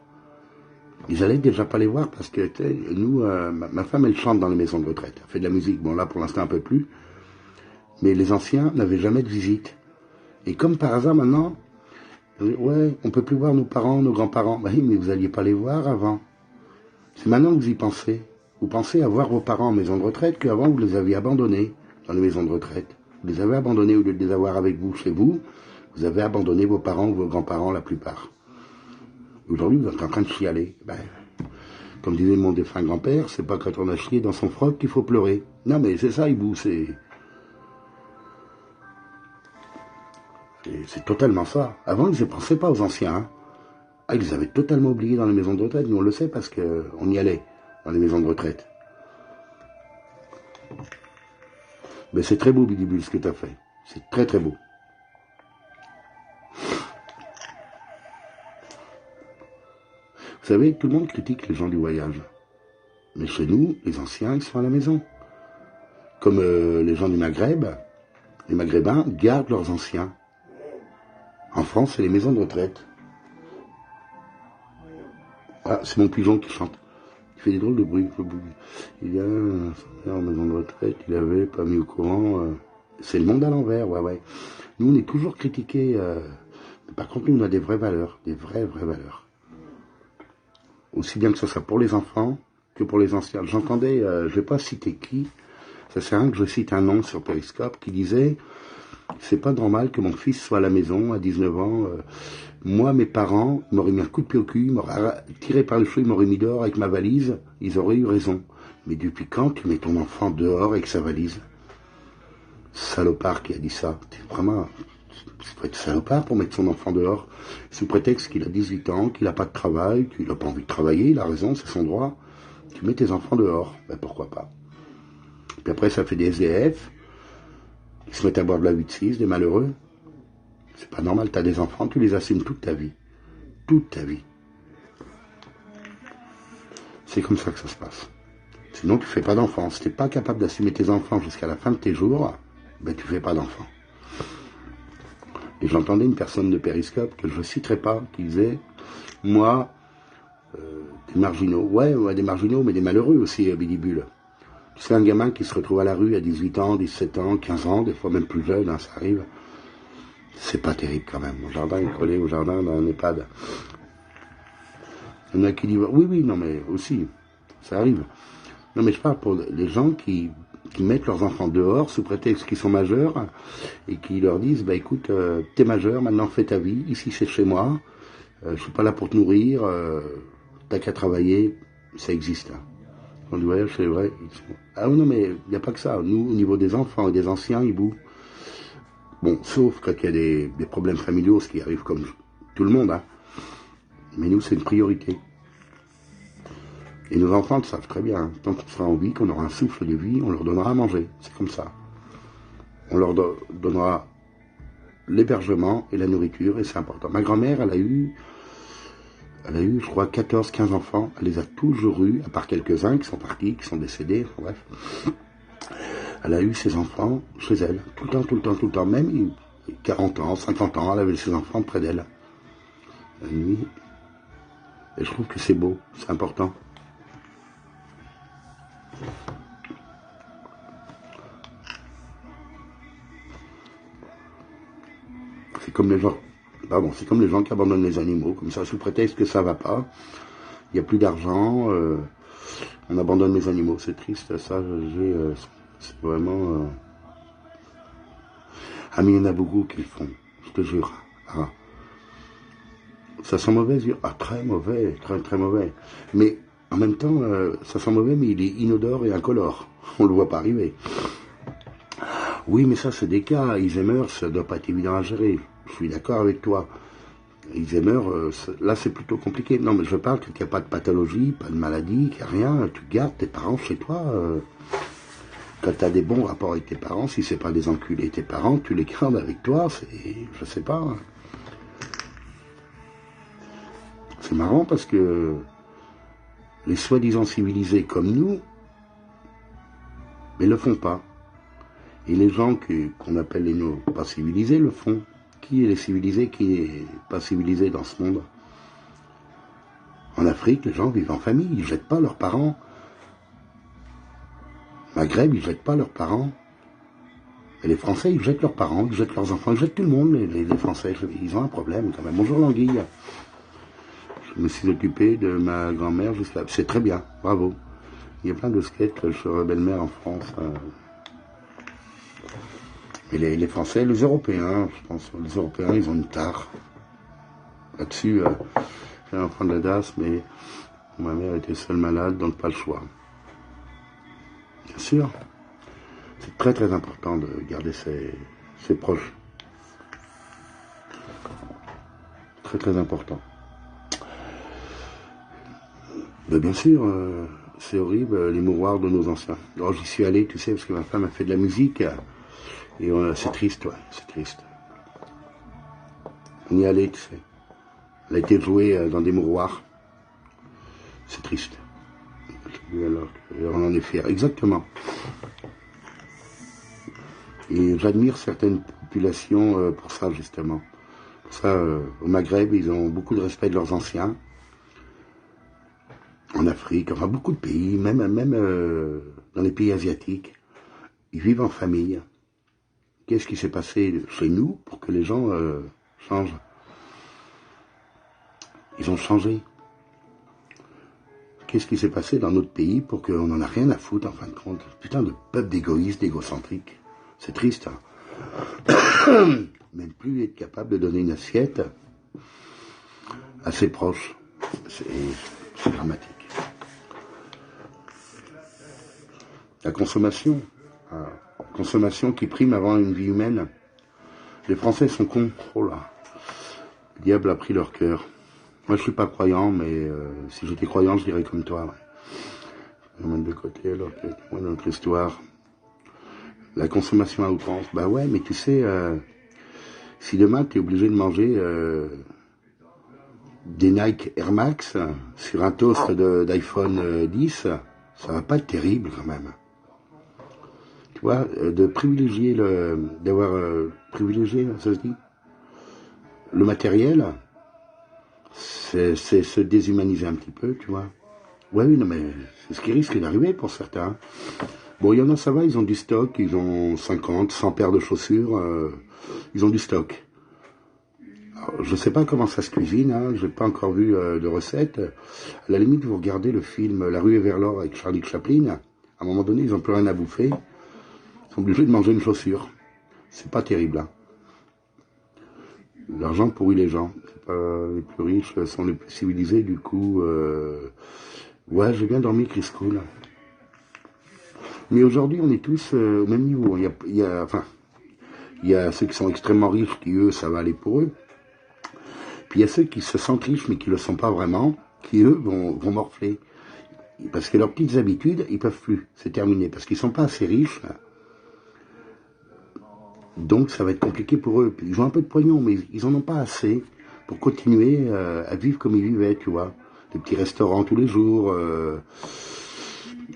S1: Ils allaient déjà pas les voir parce que nous, ma femme, elle chante dans les maisons de retraite. Elle fait de la musique. Bon, là, pour l'instant, un peu plus. Mais les anciens n'avaient jamais de visite. Et comme par hasard, maintenant, ouais, on peut plus voir nos parents, nos grands-parents. Bah oui, mais vous alliez pas les voir avant. C'est maintenant que vous y pensez. Vous pensez à voir vos parents en maison de retraite qu'avant, vous les aviez abandonnés dans les maisons de retraite. Vous les avez abandonnés au lieu de les avoir avec vous chez vous. Vous avez abandonné vos parents ou vos grands-parents, la plupart. Aujourd'hui, vous êtes en train de chialer. Ben, comme disait mon défunt grand-père, c'est pas quand on a chié dans son froc qu'il faut pleurer. Non, mais c'est ça, Hibou, c'est totalement ça. Avant, ils ne pensaient pas aux anciens. Hein. Ah, ils les avaient totalement oubliés dans les maisons de retraite. Nous, on le sait parce qu'on y allait, dans les maisons de retraite. Mais c'est très beau, Bidibule, ce que tu as fait. C'est très, très beau. Vous savez, tout le monde critique les gens du voyage. Mais chez nous, les anciens, ils sont à la maison. Comme les gens du Maghreb, les Maghrébins gardent leurs anciens. En France, c'est les maisons de retraite. Ah, c'est mon pigeon qui chante. Il fait des drôles de bruit. Il y a en maison de retraite, il avait pas mis au courant. C'est le monde à l'envers, ouais. Nous, on est toujours critiqués. Par contre, nous, on a des vraies valeurs. Des vraies valeurs. Aussi bien que ce soit pour les enfants que pour les anciens. J'entendais, je ne vais pas citer qui, ça sert à rien que je cite un nom sur Periscope, qui disait « C'est pas normal que mon fils soit à la maison à 19 ans. Moi, mes parents, ils m'auraient mis un coup de pied au cul, ils m'auraient tiré par les cheveux, ils m'auraient mis dehors avec ma valise. Ils auraient eu raison. Mais depuis quand tu mets ton enfant dehors avec sa valise ?» Salopard qui a dit ça. Vraiment, c'est pas être salopard pour mettre son enfant dehors, sous prétexte qu'il a 18 ans, qu'il n'a pas de travail, qu'il n'a pas envie de travailler, il a raison, c'est son droit. Tu mets tes enfants dehors, ben pourquoi pas. Puis après, ça fait des SDF, qui se mettent à boire de la 8-6, des malheureux. C'est pas normal, tu as des enfants, tu les assumes toute ta vie. Toute ta vie. C'est comme ça que ça se passe. Sinon, tu fais pas d'enfants. Si tu n'es pas capable d'assumer tes enfants jusqu'à la fin de tes jours, ben tu fais pas d'enfants. Et j'entendais une personne de Periscope, que je ne citerai pas, qui disait « Moi, des marginaux, ouais, des marginaux, mais des malheureux aussi, Bidibule. Tu sais, un gamin qui se retrouve à la rue à 18 ans, 17 ans, 15 ans, des fois même plus jeune, hein, ça arrive. C'est pas terrible quand même. Mon jardin est collé au jardin d'un EHPAD. Il y en a qui disent « Oui, non, mais aussi, ça arrive. » Non, mais je parle pour les gens qui mettent leurs enfants dehors sous prétexte qu'ils sont majeurs et qui leur disent bah écoute, t'es majeur, maintenant fais ta vie, ici c'est chez moi, je suis pas là pour te nourrir, t'as qu'à travailler, ça existe. Hein. On dit ouais, c'est vrai. Ah non, mais il n'y a pas que ça. Nous, au niveau des enfants et des anciens, ils bouent. Bon, sauf quand il y a des problèmes familiaux, ce qui arrive comme tout le monde. Hein. Mais nous, c'est une priorité. Et nos enfants le savent très bien. Tant qu'on sera en vie, qu'on aura un souffle de vie, on leur donnera à manger. C'est comme ça. On leur donnera l'hébergement et la nourriture, et c'est important. Ma grand-mère, elle a eu, je crois, 14, 15 enfants. Elle les a toujours eus, à part quelques-uns qui sont partis, qui sont décédés, enfin, bref. Elle a eu ses enfants chez elle, tout le temps. Même 40 ans, 50 ans, elle avait ses enfants près d'elle. La nuit. Et je trouve que c'est beau, c'est important. C'est comme les gens qui abandonnent les animaux, comme ça, sous prétexte que ça va pas, il n'y a plus d'argent, On abandonne les animaux, c'est triste, ça, c'est vraiment... Ah, mais il y en a beaucoup qui le font, je te jure. Ah. Ça sent mauvais, ah, très mauvais, très très mauvais. Mais en même temps, ça sent mauvais, mais il est inodore et incolore. On le voit pas arriver. Oui, mais ça, c'est des cas. Alzheimer, ça doit pas être évident à gérer. Je suis d'accord avec toi. Alzheimer, là, c'est plutôt compliqué. Non, mais je parle qu'il n'y a pas de pathologie, pas de maladie, qu'il n'y a rien. Tu gardes tes parents chez toi. Quand tu as des bons rapports avec tes parents, si c'est pas des enculés tes parents, tu les gardes avec toi. Je sais pas. C'est marrant parce que les soi-disant civilisés comme nous, mais le font pas. Et les gens qu'on appelle les pas civilisés le font. Qui est les civilisés, qui est pas civilisé dans ce monde? En Afrique, les gens vivent en famille, ils jettent pas leurs parents. Maghreb, ils jettent pas leurs parents. Et les Français, ils jettent leurs parents, ils jettent leurs enfants, ils jettent tout le monde, les Français. Ils ont un problème quand même. Bonjour l'anguille. Je me suis occupé de ma grand-mère jusqu'à... C'est très bien, bravo. Il y a plein de sketchs sur belle-mère en France. Mais les Français, les Européens, je pense, les Européens, ils ont une tare. Là-dessus, j'ai un enfant de la DAS, mais ma mère était seule malade, donc pas le choix. Bien sûr, c'est très très important de garder ses proches. Très très important. Mais bien sûr, c'est horrible, les mouroirs de nos anciens. Alors j'y suis allé, tu sais, parce que ma femme a fait de la musique. Et c'est triste, ouais, c'est triste. On y allait, tu sais. Elle a été jouée dans des mouroirs. C'est triste. Alors on en est fiers. Exactement. Et j'admire certaines populations pour ça, justement. Pour ça, au Maghreb, ils ont beaucoup de respect de leurs anciens. En Afrique, enfin beaucoup de pays, même dans les pays asiatiques, ils vivent en famille. Qu'est-ce qui s'est passé chez nous pour que les gens changent? Ils ont changé. Qu'est-ce qui s'est passé dans notre pays pour qu'on n'en a rien à foutre en fin de compte? Putain de peuple d'égoïstes, d'égocentriques. C'est triste. Hein. Même plus être capable de donner une assiette à ses proches. C'est dramatique. La consommation. Consommation qui prime avant une vie humaine. Les Français sont cons. Oh là. Le diable a pris leur cœur. Moi, je suis pas croyant, mais si j'étais croyant, je dirais comme toi. Ouais. Je vais mettre de côté, alors que moi, dans notre histoire. La consommation à outrance. Bah ouais, mais tu sais, si demain, tu es obligé de manger des Nike Air Max sur un toast d'iPhone 10, ça va pas être terrible quand même. Tu vois, de privilégier d'avoir privilégié, ça se dit, le matériel, c'est se déshumaniser un petit peu, tu vois. Ouais, oui, non, mais c'est ce qui risque d'arriver pour certains. Bon, il y en a, ça va, ils ont du stock, ils ont 50, 100 paires de chaussures, ils ont du stock. Alors, je sais pas comment ça se cuisine, hein, j'ai pas encore vu de recette. À la limite, vous regardez le film La rue est vers l'or avec Charlie Chaplin, à un moment donné, ils ont plus rien à bouffer. Ils sont obligés de manger une chaussure. C'est pas terrible. Hein. L'argent pourrit les gens. Les plus riches sont les plus civilisés, du coup... Ouais, j'ai bien dormi, Chris Cool. Mais aujourd'hui, on est tous au même niveau. Il y a ceux qui sont extrêmement riches, qui eux, ça va aller pour eux. Puis il y a ceux qui se sentent riches, mais qui ne le sont pas vraiment, qui eux, vont morfler. Parce que leurs petites habitudes, ils peuvent plus. C'est terminé. Parce qu'ils sont pas assez riches. Donc ça va être compliqué pour eux. Ils ont un peu de pognon, mais ils en ont pas assez pour continuer à vivre comme ils vivaient, tu vois. Des petits restaurants tous les jours,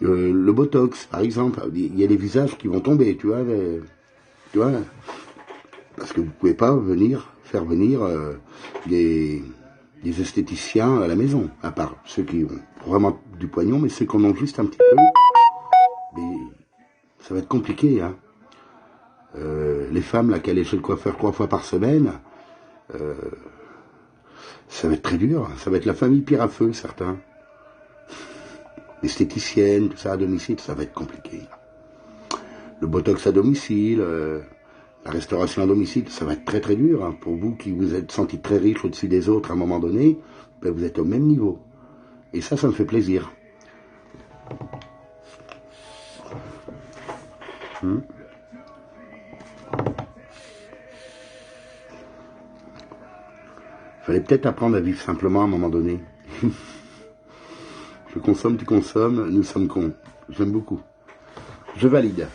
S1: le Botox, par exemple. Il y a des visages qui vont tomber, tu vois. Tu vois, parce que vous pouvez pas faire venir des esthéticiens à la maison, à part ceux qui ont vraiment du pognon, mais ceux qui en ont juste un petit peu. Mais ça va être compliqué, hein. Les femmes là qui allaient chez le coiffeur 3 fois par semaine, ça va être très dur. Ça va être la famille pire à feu, certains. l'esthéticienne, tout ça à domicile, ça va être compliqué. Le botox à domicile, la restauration à domicile, ça va être très très dur. Hein. Pour vous qui vous êtes senti très riche au-dessus des autres à un moment donné, ben vous êtes au même niveau. Et ça me fait plaisir. Fallait peut-être apprendre à vivre simplement à un moment donné. Je consomme, tu consommes, nous sommes cons. J'aime beaucoup. Je valide.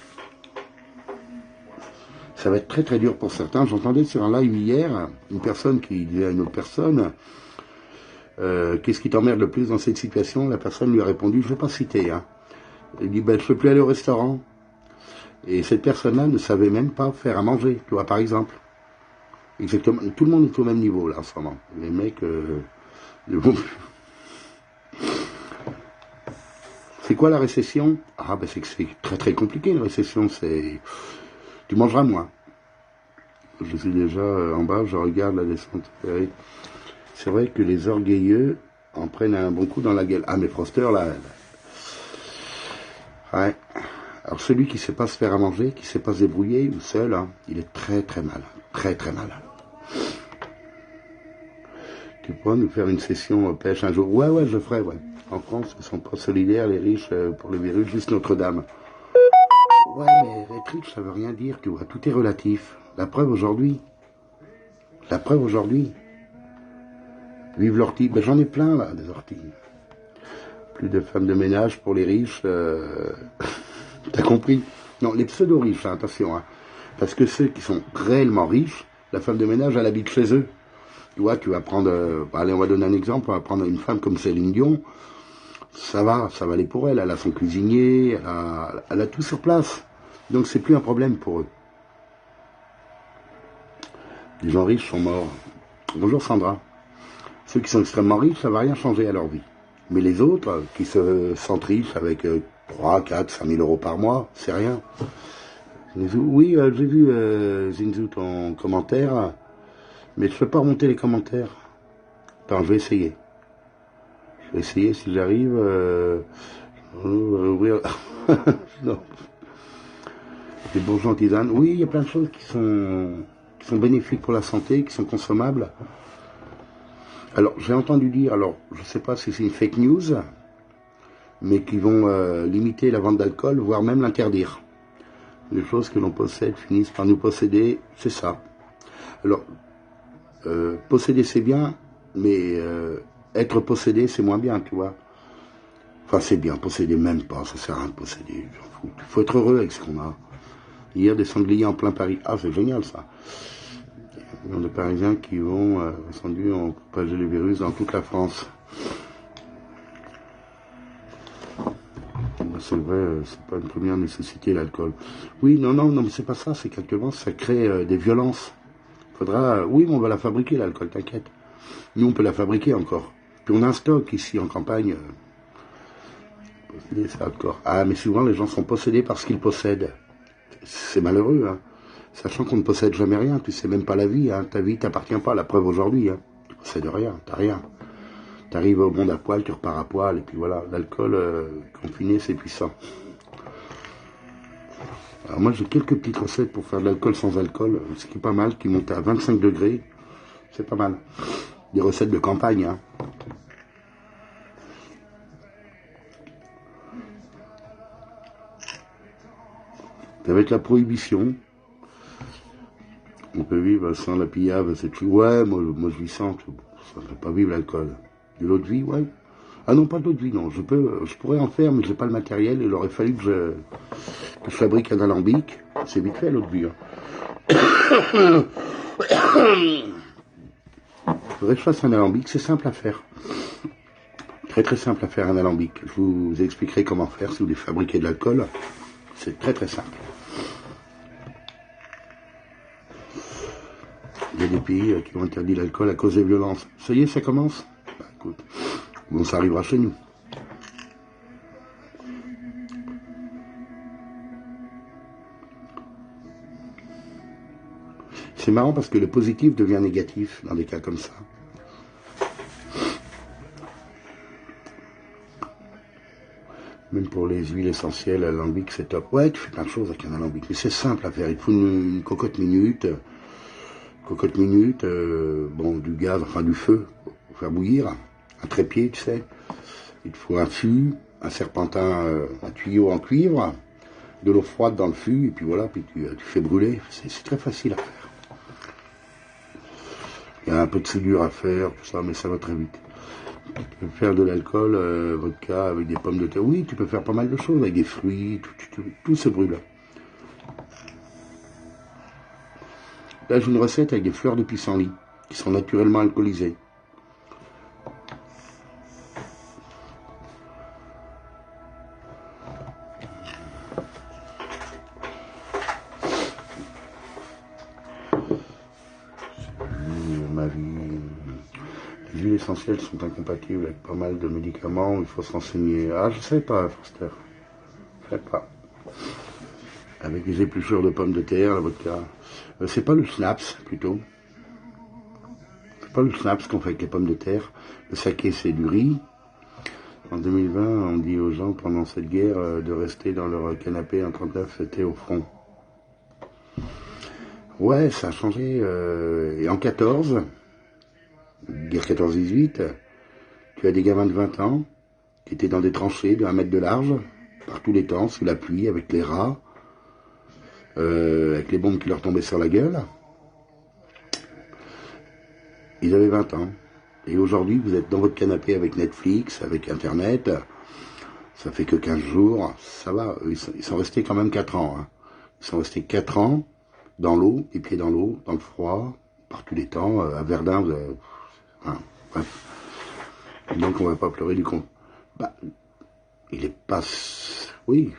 S1: Ça va être très très dur pour certains. J'entendais sur un live hier, une personne qui disait à une autre personne, qu'est-ce qui t'emmerde le plus dans cette situation? La personne lui a répondu, je ne vais pas citer. Hein. Elle dit, ben, je ne peux plus aller au restaurant. Et cette personne-là ne savait même pas faire à manger, tu vois, par exemple. Exactement. Tout le monde est au même niveau, là, en ce moment. Les mecs, c'est quoi la récession? Ah, ben, c'est que c'est très très compliqué, une récession. C'est, tu mangeras moins. Je suis déjà en bas, je regarde la descente. C'est vrai que les orgueilleux en prennent un bon coup dans la gueule. Ah, mais Froster, là. Ouais. Alors, celui qui ne sait pas se faire à manger, qui ne sait pas se débrouiller, ou seul, hein, il est très très mal. Très très mal. Tu pourras nous faire une session pêche un jour? Ouais, je ferai, ouais. En France, ils ne sont pas solidaires, les riches, pour le virus, juste Notre-Dame. Ouais, mais être riche, ça veut rien dire, tu vois. Tout est relatif. La preuve aujourd'hui. Vive l'ortie. Ben, j'en ai plein, là, des orties. Plus de femmes de ménage pour les riches. T'as compris? Non, les pseudo-riches, hein, attention. Hein. Parce que ceux qui sont réellement riches, la femme de ménage, elle habite chez eux. Tu vois, tu vas prendre... allez, on va donner un exemple. On va prendre une femme comme Céline Dion. Ça va aller pour elle. Elle a son cuisinier, elle a tout sur place. Donc, c'est plus un problème pour eux. Les gens riches sont morts. Bonjour Sandra. Ceux qui sont extrêmement riches, ça ne va rien changer à leur vie. Mais les autres, qui se sentent riches avec 3, 4, 5 000 euros par mois, c'est rien. Oui, j'ai vu Zinzou ton commentaire, mais je ne peux pas remonter les commentaires. Attends, je vais essayer. Si j'arrive. Ouvrir. Non. Des bourgeons en tisane. Oui, il y a plein de choses qui sont bénéfiques pour la santé, qui sont consommables. Alors, j'ai entendu dire, alors, je ne sais pas si c'est une fake news, mais qui vont limiter la vente d'alcool, voire même l'interdire. Les choses que l'on possède finissent par nous posséder, c'est ça. Alors, posséder c'est bien, mais être possédé c'est moins bien, tu vois. Enfin, c'est bien, posséder même pas, ça sert à rien de posséder, j'en fous. Il faut être heureux avec ce qu'on a. Hier, des sangliers en plein Paris. Ah, c'est génial ça. Il y a des Parisiens qui vont, entendu, ont propagé le virus dans toute la France. C'est vrai, c'est pas une première nécessité l'alcool. Oui, non, mais c'est pas ça, c'est qu'actuellement ça crée des violences. Oui, mais on va la fabriquer l'alcool, t'inquiète. Nous on peut la fabriquer encore. Puis on a un stock ici en campagne. Posséder ça encore. Ah, mais souvent les gens sont possédés par ce qu'ils possèdent. C'est malheureux, hein. Sachant qu'on ne possède jamais rien, tu sais même pas la vie, hein. Ta vie t'appartient pas, la preuve aujourd'hui, hein. Tu possèdes rien, t'as rien. T'arrives au monde à poil, tu repars à poil, et puis voilà, l'alcool confiné, c'est puissant. Alors moi j'ai quelques petites recettes pour faire de l'alcool sans alcool, ce qui est pas mal, qui monte à 25 degrés, c'est pas mal. Des recettes de campagne, hein. Avec la prohibition, on peut vivre sans la pillave, c'est tout. Ouais, moi je vis sans, ça ne peut pas vivre l'alcool. De l'eau de vie, ouais. Ah non, pas de l'eau de vie, non. Je pourrais en faire, mais je n'ai pas le matériel. Il aurait fallu que je fabrique un alambic. C'est vite fait, l'eau de vie. Hein. Il faudrait que je fasse un alambic, c'est simple à faire. Très très simple à faire un alambic. Je vous expliquerai comment faire si vous voulez fabriquer de l'alcool. C'est très très simple. Il y a des pays qui ont interdit l'alcool à cause des violences. Ça y est, ça commence. Bah, écoute, bon, ça arrivera chez nous. C'est marrant parce que le positif devient négatif dans des cas comme ça. Même pour les huiles essentielles, alambic, c'est top. Ouais, tu fais plein de choses avec un alambic, mais c'est simple à faire. Il te faut une cocotte minute, bon, du gaz, enfin du feu, pour faire bouillir, un trépied, tu sais. Il te faut un fût, un serpentin, un tuyau en cuivre, de l'eau froide dans le fût, et puis voilà, puis tu fais brûler. C'est très facile à faire. Il y a un peu de soudure à faire, tout ça, mais ça va très vite. Tu peux faire de l'alcool, vodka avec des pommes de terre. Oui, tu peux faire pas mal de choses, avec des fruits, tout se brûle. Là, j'ai une recette avec des fleurs de pissenlit, qui sont naturellement alcoolisées. Ma vie. Les huiles essentielles sont incompatibles avec pas mal de médicaments, il faut se renseigner. Ah, je sais pas, Foster. Je sais pas. Avec les épluchures de pommes de terre, la vodka. C'est pas le schnapps, plutôt. C'est pas le schnapps qu'on fait avec les pommes de terre. Le saké, c'est du riz. En 2020, on dit aux gens, pendant cette guerre, de rester dans leur canapé. En 1939, c'était au front. Ouais, ça a changé. Et en 14, guerre 14-18, tu as des gamins de 20 ans qui étaient dans des tranchées de 1 mètre de large, par tous les temps, sous la pluie, avec les rats, avec les bombes qui leur tombaient sur la gueule. Ils avaient 20 ans. Et aujourd'hui, vous êtes dans votre canapé avec Netflix, avec Internet. Ça fait que 15 jours. Ça va. Ils sont restés quand même 4 ans. Hein. Ils sont restés 4 ans dans l'eau, les pieds dans l'eau, dans le froid, par tous les temps. À Verdun, vous avez... Enfin, bref. Donc on va pas pleurer du con. Bah, il est pas... Oui,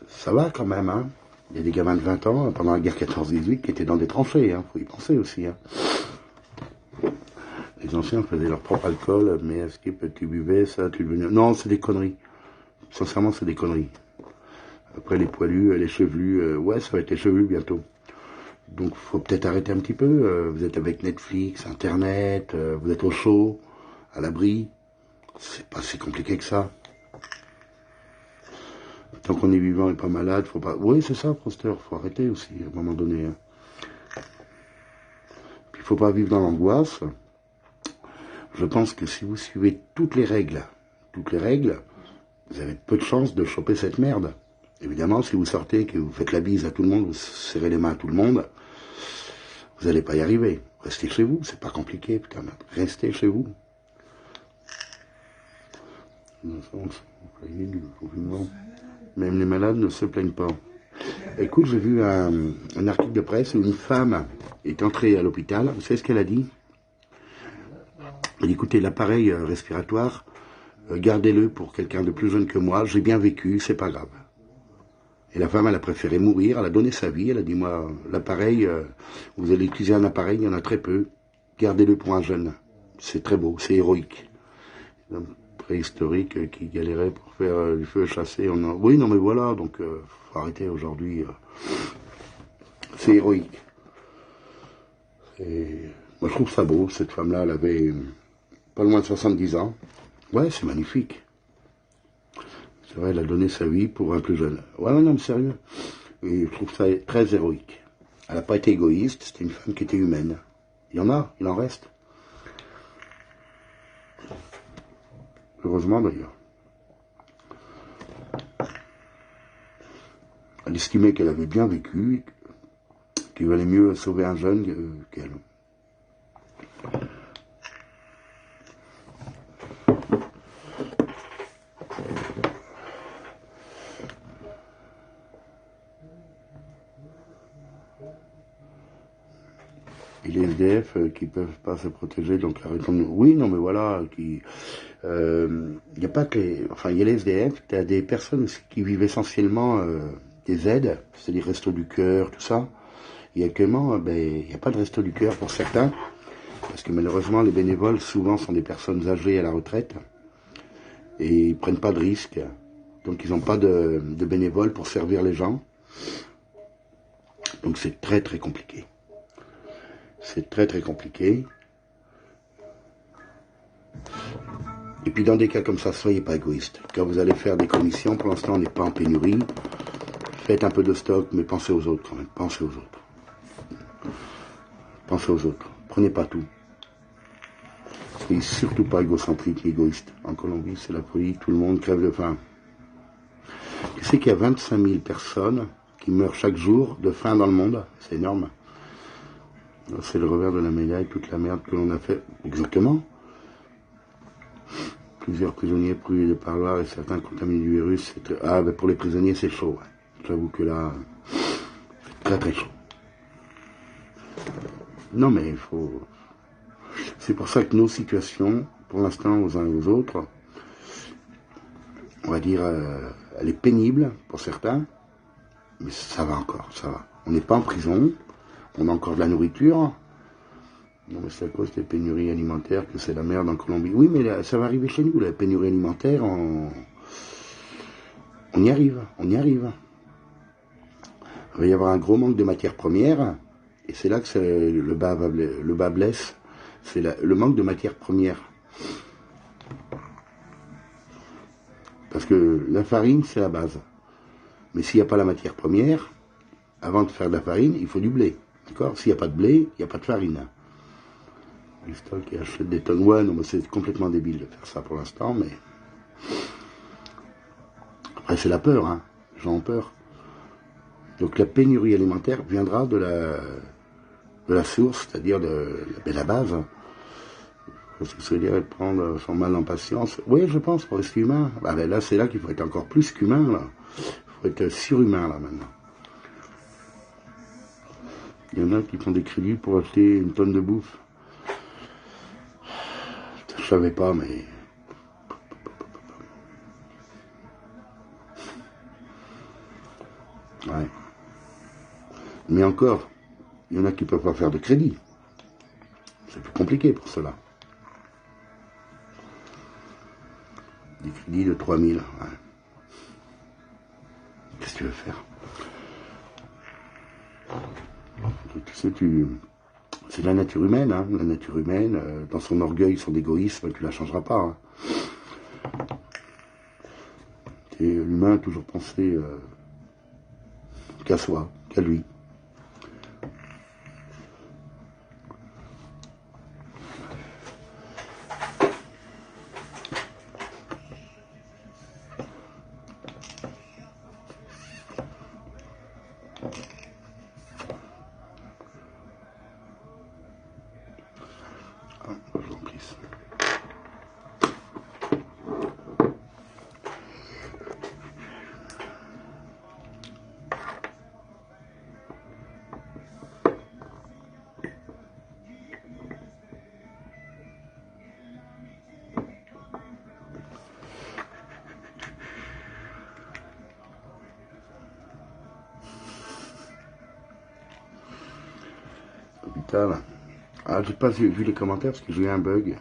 S1: ça va quand même. Hein. Il y a des gamins de 20 ans, pendant la guerre 14-18, qui étaient dans des tranchées. Hein. Faut y penser aussi. Hein. Les anciens faisaient leur propre alcool, mais est-ce que tu buvais ça, tu devenais... Non, c'est des conneries. Sincèrement, c'est des conneries. Après, les poilus, les chevelus, ouais, ça va être les chevelus bientôt. Donc, faut peut-être arrêter un petit peu. Vous êtes avec Netflix, Internet, vous êtes au chaud, à l'abri. C'est pas si compliqué que ça. Tant qu'on est vivant et pas malade, faut pas... Oui, c'est ça, Proster, faut arrêter aussi, à un moment donné. Hein. Puis, faut pas vivre dans l'angoisse. Je pense que si vous suivez toutes les règles, vous avez peu de chances de choper cette merde. Évidemment, si vous sortez, que vous faites la bise à tout le monde, vous serrez les mains à tout le monde, vous n'allez pas y arriver. Restez chez vous, c'est pas compliqué, putain, restez chez vous. Même les malades ne se plaignent pas. Écoute, j'ai vu un article de presse où une femme est entrée à l'hôpital. Vous savez ce qu'elle a dit? Elle dit, écoutez, l'appareil respiratoire, gardez-le pour quelqu'un de plus jeune que moi, j'ai bien vécu, c'est pas grave. Et la femme, elle a préféré mourir, elle a donné sa vie, elle a dit, moi, l'appareil, vous allez utiliser un appareil, il y en a très peu, gardez-le pour un jeune. C'est très beau, c'est héroïque. L'homme préhistorique qui galérait pour faire du feu chassé, oui, non mais voilà, donc faut arrêter aujourd'hui. C'est héroïque. Et moi, je trouve ça beau, cette femme-là, elle avait pas loin de 70 ans. Ouais, c'est magnifique. C'est vrai, elle a donné sa vie pour un plus jeune. Ouais, non, mais sérieux. Et je trouve ça très héroïque. Elle n'a pas été égoïste, c'était une femme qui était humaine. Il y en a, il en reste. Heureusement d'ailleurs. Elle estimait qu'elle avait bien vécu, qu'il valait mieux sauver un jeune qu'elle. Et les SDF qui peuvent pas se protéger, donc arrêtons-nous. Oui, non, mais voilà, il y a pas que les... Enfin, il y a les SDF, tu as des personnes qui vivent essentiellement des aides, c'est-à-dire Restos du Cœur, tout ça. Et actuellement, il n'y a pas de Restos du Cœur pour certains, parce que malheureusement, les bénévoles, souvent, sont des personnes âgées à la retraite, et ils prennent pas de risques. Donc, ils n'ont pas de bénévoles pour servir les gens. Donc, c'est très, très compliqué. C'est très très compliqué. Et puis dans des cas comme ça, soyez pas égoïste. Quand vous allez faire des commissions, pour l'instant on n'est pas en pénurie, faites un peu de stock, mais pensez aux autres quand même, pensez aux autres. Pensez aux autres, prenez pas tout. Soyez surtout pas égocentrique, égoïste. En Colombie, c'est la folie, tout le monde crève de faim. Tu sais qu'il y a 25 000 personnes qui meurent chaque jour de faim dans le monde, c'est énorme. C'est le revers de la médaille, toute la merde que l'on a fait. Exactement. Plusieurs prisonniers brûlés de parloir et certains contaminés du virus. Ah, ben pour les prisonniers, c'est chaud. Ouais. J'avoue que là, c'est très très chaud. Non, mais il faut... C'est pour ça que nos situations, pour l'instant, aux uns et aux autres, on va dire, elle est pénible pour certains, mais ça va encore, ça va. On n'est pas en prison, on a encore de la nourriture. Non, mais c'est à cause des pénuries alimentaires que c'est la merde en Colombie. Oui, mais là, ça va arriver chez nous, la pénurie alimentaire, on y arrive, on y arrive. Il va y avoir un gros manque de matières premières, et c'est là que le bas blesse, c'est le manque de matières premières. Parce que la farine, c'est la base. Mais s'il n'y a pas la matière première, avant de faire de la farine, il faut du blé. D'accord ? S'il n'y a pas de blé, il n'y a pas de farine. Les stocks qui achètent des tonnes, ouais, non, mais c'est complètement débile de faire ça pour l'instant, mais... Après, c'est la peur, hein. Les gens ont peur. Donc la pénurie alimentaire viendra de la source, c'est-à-dire de la base. Parce que c'est-à-dire prendre son mal en patience. Oui, je pense, pour rester humain. Bah, ben là, c'est là qu'il faut être encore plus qu'humain, là. Il faut être surhumain, là, maintenant. Il y en a qui font des crédits pour acheter une tonne de bouffe. Je savais pas, mais... Ouais. Mais encore, il y en a qui ne peuvent pas faire de crédit. C'est plus compliqué pour cela. Des crédits de 3000, ouais. Qu'est-ce que tu veux faire? Tu sais, c'est la nature humaine, hein. La nature humaine, dans son orgueil, son égoïsme, tu la changeras pas. Hein. Et l'humain a toujours pensé qu'à soi, qu'à lui. Putain, ah, j'ai pas vu les commentaires parce que j'ai eu un bug.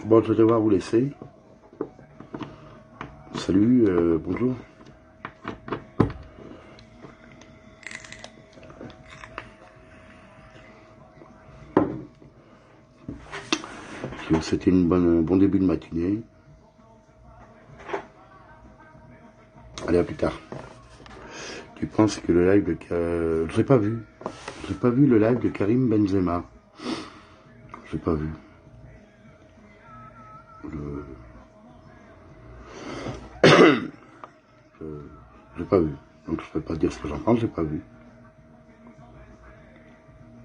S1: Bon, je vais devoir vous laisser. Salut, bonjour. C'était un bon début de matinée. Allez, à plus tard. Tu penses que le live de... Je l'ai pas vu. J'ai pas vu le live de Karim Benzema. J'ai pas vu. J'ai pas vu. Donc je peux pas dire ce que j'en pense, j'ai pas vu.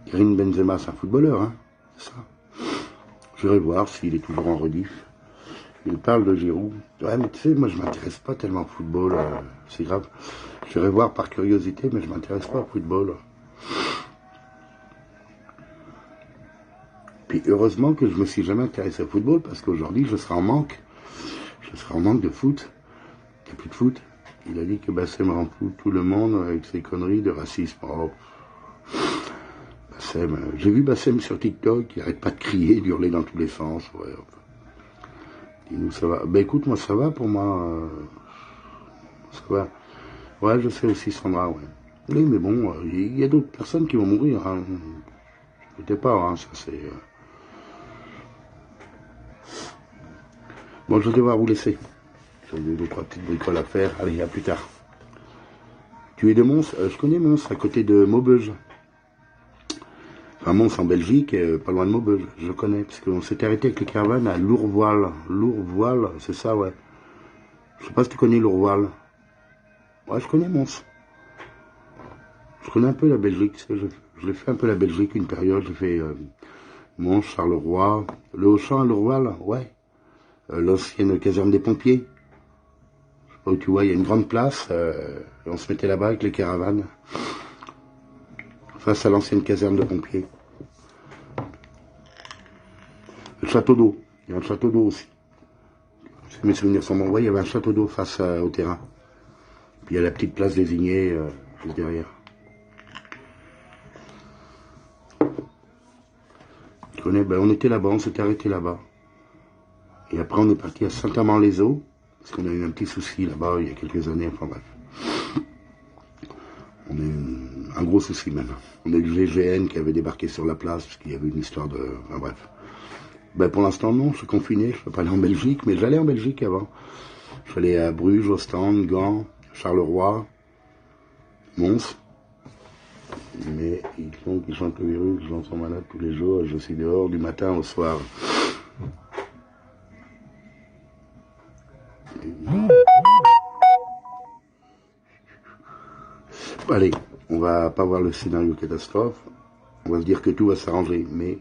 S1: Karim Benzema, c'est un footballeur, hein. C'est ça. Je vais voir s'il est toujours en rediff. Il parle de Giroud. Ouais, mais tu sais, moi je m'intéresse pas tellement au football. C'est grave. Je vais voir par curiosité, mais je m'intéresse pas au football. Puis heureusement que je me suis jamais intéressé au football, parce qu'aujourd'hui je serai en manque. Je serai en manque de foot. Il n'y a plus de foot. Il a dit que Bassem rend fou tout le monde avec ses conneries de racisme. Oh. Bassem, j'ai vu Bassem sur TikTok, il arrête pas de crier, d'hurler dans tous les sens. Ouais. Dis-nous, ça va. Ben écoute, moi ça va pour moi. Ça va. Ouais, je sais aussi Sandra, ouais. Oui, mais bon, il y a d'autres personnes qui vont mourir. Hein. N'inquiétez pas, hein, ça c'est... Bon, je vais devoir vous laisser. J'ai deux, trois petites bricoles à faire. Allez, à plus tard. Tu es de Mons? Je connais Mons, à côté de Maubeuge. Enfin, Mons en Belgique, pas loin de Maubeuge. Je connais, parce qu'on s'était arrêté avec les caravanes à Lourvoile. Lourvoile, c'est ça, ouais. Je sais pas si tu connais Lourvoile. Ouais, je connais Mons. Je connais un peu la Belgique. Je l'ai fait un peu la Belgique une période. J'ai fait Mons, Charleroi, le Auchan, Lourvoile, ouais. L'ancienne caserne des pompiers. Je sais pas où tu vois, il y a une grande place. On se mettait là-bas avec les caravanes. Face à l'ancienne caserne de pompiers. Le château d'eau. Il y a un château d'eau aussi. Si mes souvenirs sont bons, ouais, il y avait un château d'eau face au terrain. Puis il y a la petite place désignée juste derrière. Tu connais, ben, on était là-bas, on s'était arrêté là-bas. Et après on est parti à Saint-Amand-les-Eaux, parce qu'on a eu un petit souci là-bas il y a quelques années, enfin bref. On a eu un gros souci même. On a eu le GGN qui avait débarqué sur la place, parce qu'il y avait une histoire de... Enfin bref. Ben pour l'instant non, je suis confiné, je ne peux pas aller en Belgique, mais j'allais en Belgique avant. Je suis allé à Bruges, Ostende, Gand, Charleroi, Mons. Mais ils sentent le virus, les gens sont malades tous les jours, je suis dehors du matin au soir. Allez, on va pas voir le scénario catastrophe. On va se dire que tout va s'arranger, mais...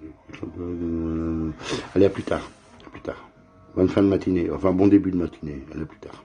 S1: Allez, à plus tard. À plus tard. Bonne fin de matinée, enfin bon début de matinée. Allez, à plus tard.